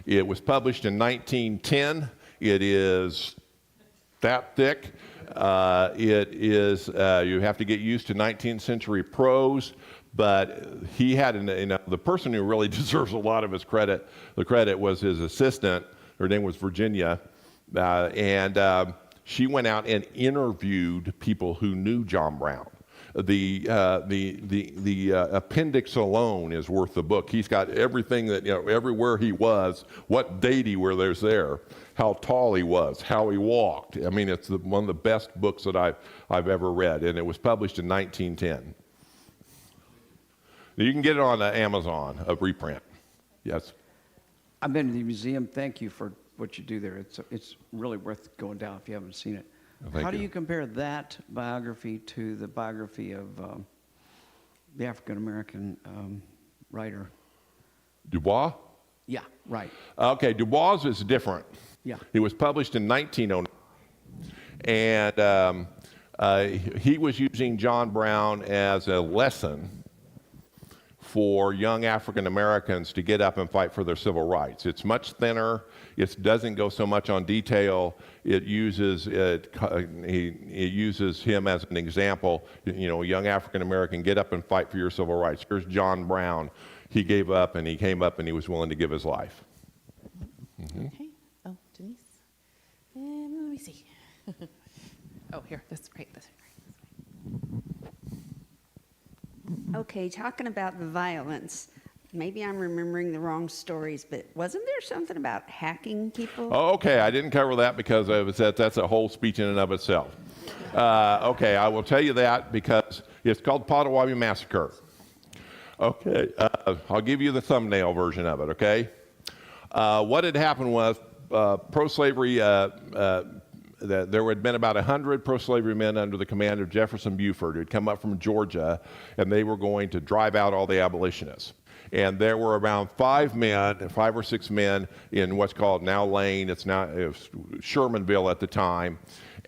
It was published in 1910. It is that thick. It is, you have to get used to 19th century prose, but he had, the person who really deserves a lot of his credit, the credit was his assistant. Her name was Virginia, and she went out and interviewed people who knew John Brown. The appendix alone is worth the book. He's got everything that, everywhere he was, what date he was there, how tall he was, how he walked. I mean, it's one of the best books that I've ever read, and it was published in 1910. You can get it on Amazon, a reprint. Yes. I've been to the museum. Thank you for what you do there. It's really worth going down if you haven't seen it. How do you compare that biography to the biography of the African-American writer? Du Bois? Yeah, right. Okay, Du Bois is different. Yeah. It was published in 1909. And he was using John Brown as a lesson for young African Americans to get up and fight for their civil rights. It's much thinner. It doesn't go so much on detail. It uses him as an example. A young African American, get up and fight for your civil rights. Here's John Brown. He gave up and he came up and he was willing to give his life. Mm-hmm. Okay. Oh, Denise. And let me see. Oh, here. That's right. That's right. Okay, talking about the violence, maybe I'm remembering the wrong stories, but wasn't there something about hacking people? Oh, okay, I didn't cover that because that's a whole speech in and of itself. Okay, I will tell you that because it's called Potawatomi Massacre. Okay, I'll give you the thumbnail version of it, okay? What had happened was pro-slavery, there had been about 100 pro-slavery men under the command of Jefferson Buford who had come up from Georgia, and they were going to drive out all the abolitionists. And there were around 5 or 6 men in what's called now Lane. It was Shermanville at the time.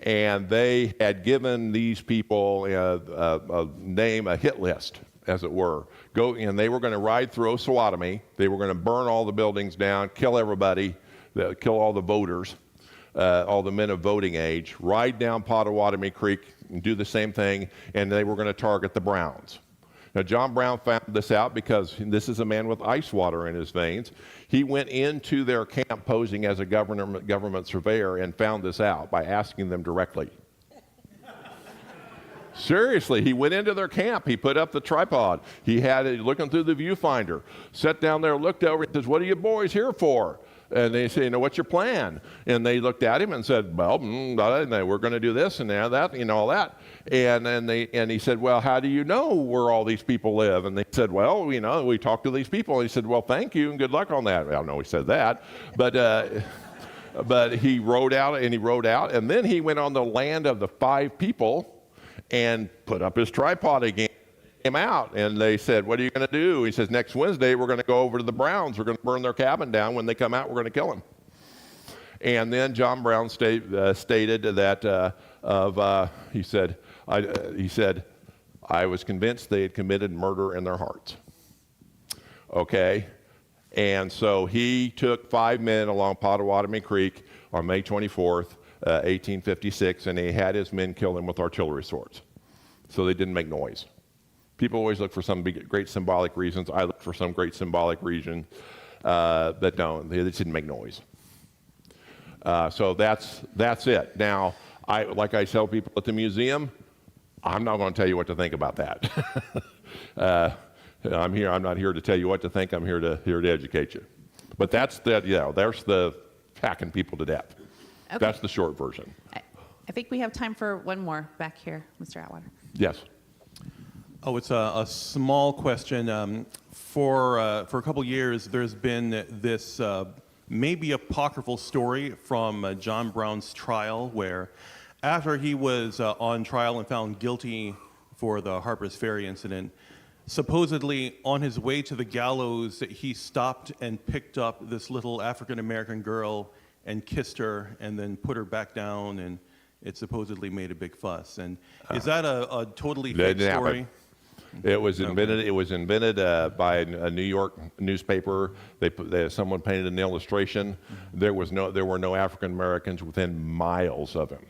And they had given these people a hit list, as it were. And they were going to ride through Osawatomie. They were going to burn all the buildings down, kill everybody, kill all the voters. All the men of voting age, ride down Potawatomi Creek and do the same thing, and they were going to target the Browns. Now, John Brown found this out because this is a man with ice water in his veins. He went into their camp posing as a government surveyor and found this out by asking them directly. Seriously, he went into their camp. He put up the tripod. He had it looking through the viewfinder, sat down there, looked over, and says, "What are you boys here for?" And they say, "What's your plan?" And they looked at him and said, "Well, we're going to do this and that, all that." And he said, "Well, how do you know where all these people live?" And they said, "Well, we talked to these people." And he said, "Well, thank you and good luck on that." Well, no, he said that, but he rode out, and then he went on the land of the 5 people and put up his tripod again. Came out and they said, "What are you going to do?" He says, "Next Wednesday we're going to go over to the Browns. We're going to burn their cabin down. When they come out, we're going to kill them." And then John Brown stated that he said, "I was convinced they had committed murder in their hearts." Okay, and so he took 5 men along Potawatomi Creek on May 24th, 1856, and he had his men kill them with artillery swords, so they didn't make noise. People always look for some great symbolic reasons. I look for some great symbolic reason that don't. They just didn't make noise. So that's it. Now, like I tell people at the museum, I'm not going to tell you what to think about that. I'm not here to tell you what to think. I'm here to educate you. But there's the hacking people to death. Okay. That's the short version. I think we have time for one more back here, Mr. Atwater. Yes. Oh, it's a small question. For a couple years, there's been this maybe apocryphal story from John Brown's trial where after he was on trial and found guilty for the Harper's Ferry incident, supposedly on his way to the gallows, he stopped and picked up this little African-American girl and kissed her and then put her back down, and it supposedly made a big fuss. And is that a totally That fake didn't story? happen. It was invented. Okay. It was invented by a New York newspaper. Someone painted an illustration. There were no African Americans within miles of him.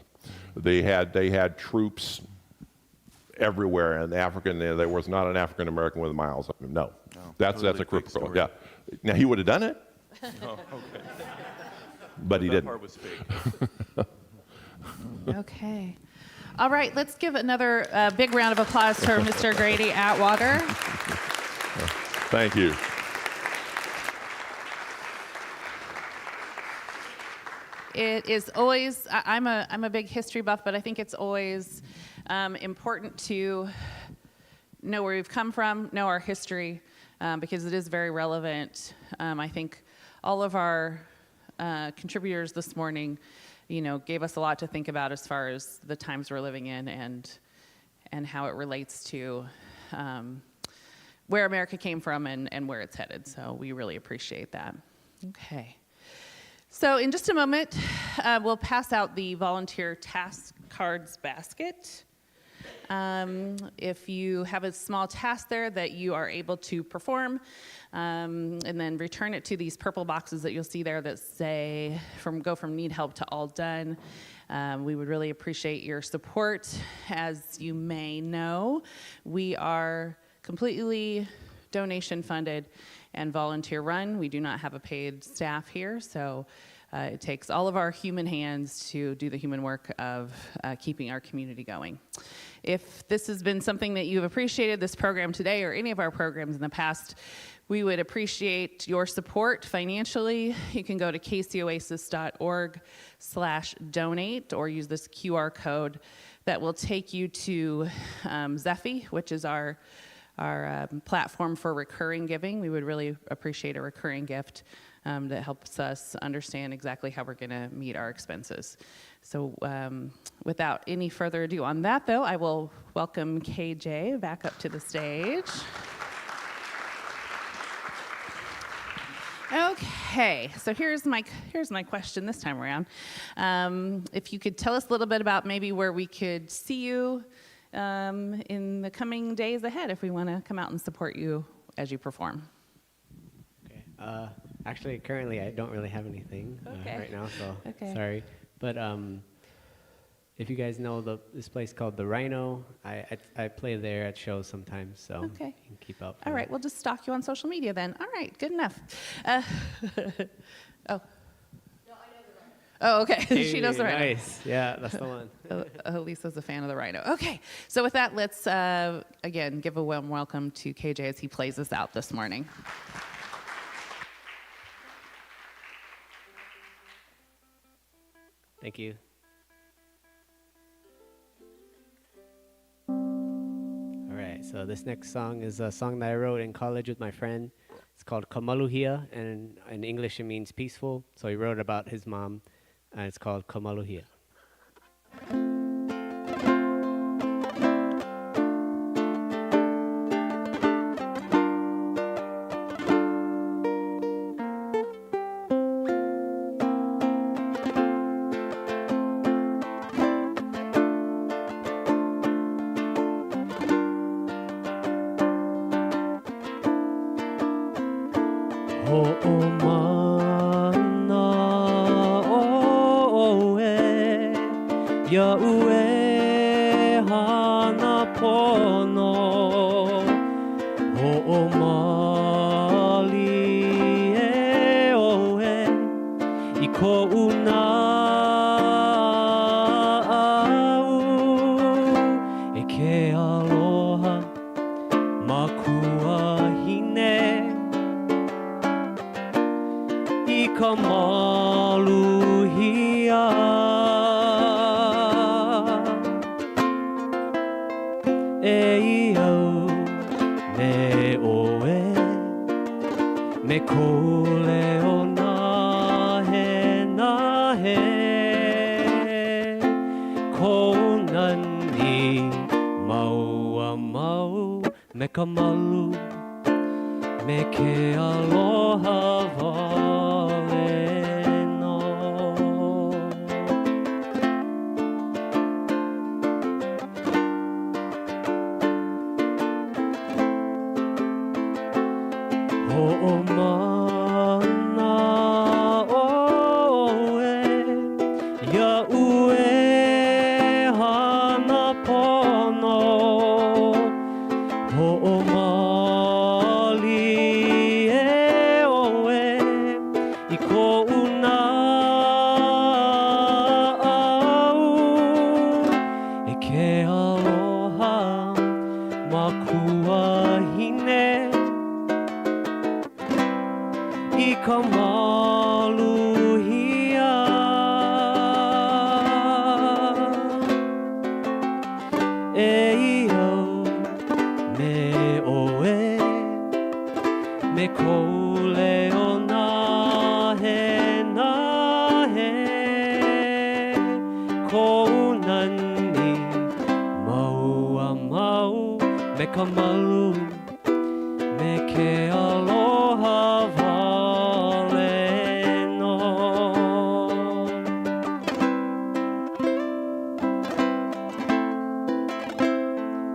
They had troops everywhere, and there was not an African American within miles of him. No, that's totally a fake critical. story. Yeah, now he would have done it, Oh, okay. but he That didn't. part was fake. Okay. All right, let's give another big round of applause for Mr. Grady Atwater. Thank you. It is always, I'm a big history buff, but I think it's always important to know where we've come from, know our history, because it is very relevant. I think all of our contributors this morning, gave us a lot to think about as far as the times we're living in and how it relates to where America came from and where it's headed. So we really appreciate that. Okay. So in just a moment, we'll pass out the volunteer task cards basket. If you have a small task there that you are able to perform, and then return it to these purple boxes that you'll see there that say go from need help to all done. We would really appreciate your support. As you may know, we are completely donation funded and volunteer run. We do not have a paid staff here, so it takes all of our human hands to do the human work of keeping our community going. If this has been something that you've appreciated, this program today or any of our programs in the past, we would appreciate your support financially. You can go to kcoasis.org/donate or use this QR code that will take you to Zephy, which is our platform for recurring giving. We would really appreciate a recurring gift that helps us understand exactly how we're going to meet our expenses. So without any further ado on that, though, I will welcome KJ back up to the stage. Okay, so here's my question this time around. If you could tell us a little bit about maybe where we could see you in the coming days ahead if we want to come out and support you as you perform. Okay. Actually, currently, I don't really have anything right now, so sorry. But if you guys know this place called The Rhino, I play there at shows sometimes, so you can keep up. All right, we'll just stalk you on social media then. All right, good enough. Oh, okay. She knows the Rhino. Nice. Yeah, that's the one. Lisa's a fan of the Rhino. Okay, so with that, let's again give a warm welcome to KJ as he plays us out this morning. Thank you. All right, so this next song is a song that I wrote in college with my friend. It's called Kamaluhia, and in English it means peaceful. So he wrote about his mom, and it's called Kamaluhia. Kamaluhia Mekoleo nahe nahe Konani maua mau Mekamalu Meke aloha vale no Ho'omana oe Iaue hana pono Ho'omali e oe I ko'una au E ke aloha ma kuahine I ka maluhia E iau me oe Me koleo nahe nahe Kounani maua mau Me ka malu Me ke aloha vale no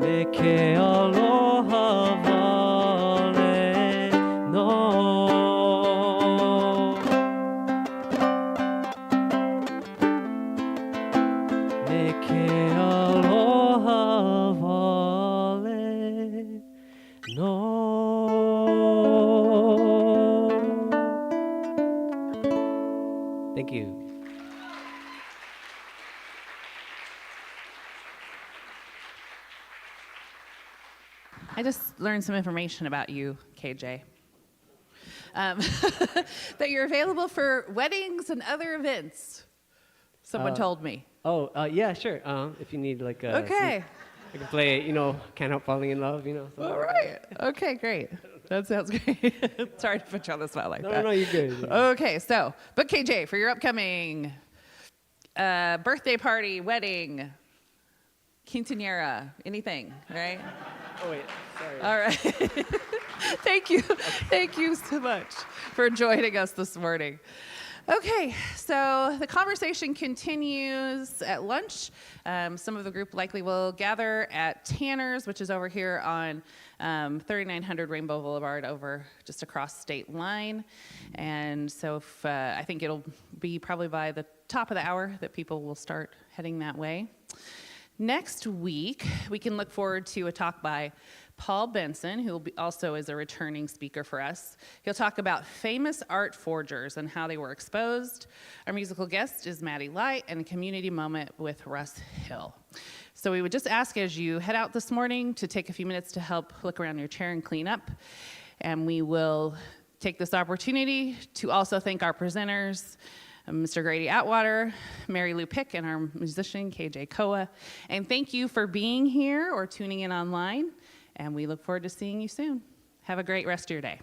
Me ke aloha vale no Me ke aloha vale no Thank you. I just learned some information about you, KJ. That you're available for weddings and other events. Someone told me. Oh, yeah, sure. If you need like a Okay. I can play, Can't Help Falling in Love, All right. Okay, great. That sounds great. Sorry to put you on the spot like that. No, you're good. Okay, but KJ, for your upcoming birthday party, wedding, quinceañera, anything, right? Oh, wait, sorry. All right. Thank you. Thank you so much for joining us this morning. Okay, so the conversation continues at lunch. Some of the group likely will gather at Tanner's, which is over here on 3900 Rainbow Boulevard, over just across state line. And so I think it'll be probably by the top of the hour that people will start heading that way. Next week, we can look forward to a talk by Paul Benson, who also is a returning speaker for us. He'll talk about famous art forgers and how they were exposed. Our musical guest is Maddie Light, and a community moment with Russ Hill. So we would just ask, as you head out this morning, to take a few minutes to help look around your chair and clean up. And we will take this opportunity to also thank our presenters, Mr. Grady Atwater, Mary Lou Pick, and our musician, KJ Koa. And thank you for being here or tuning in online. And we look forward to seeing you soon. Have a great rest of your day.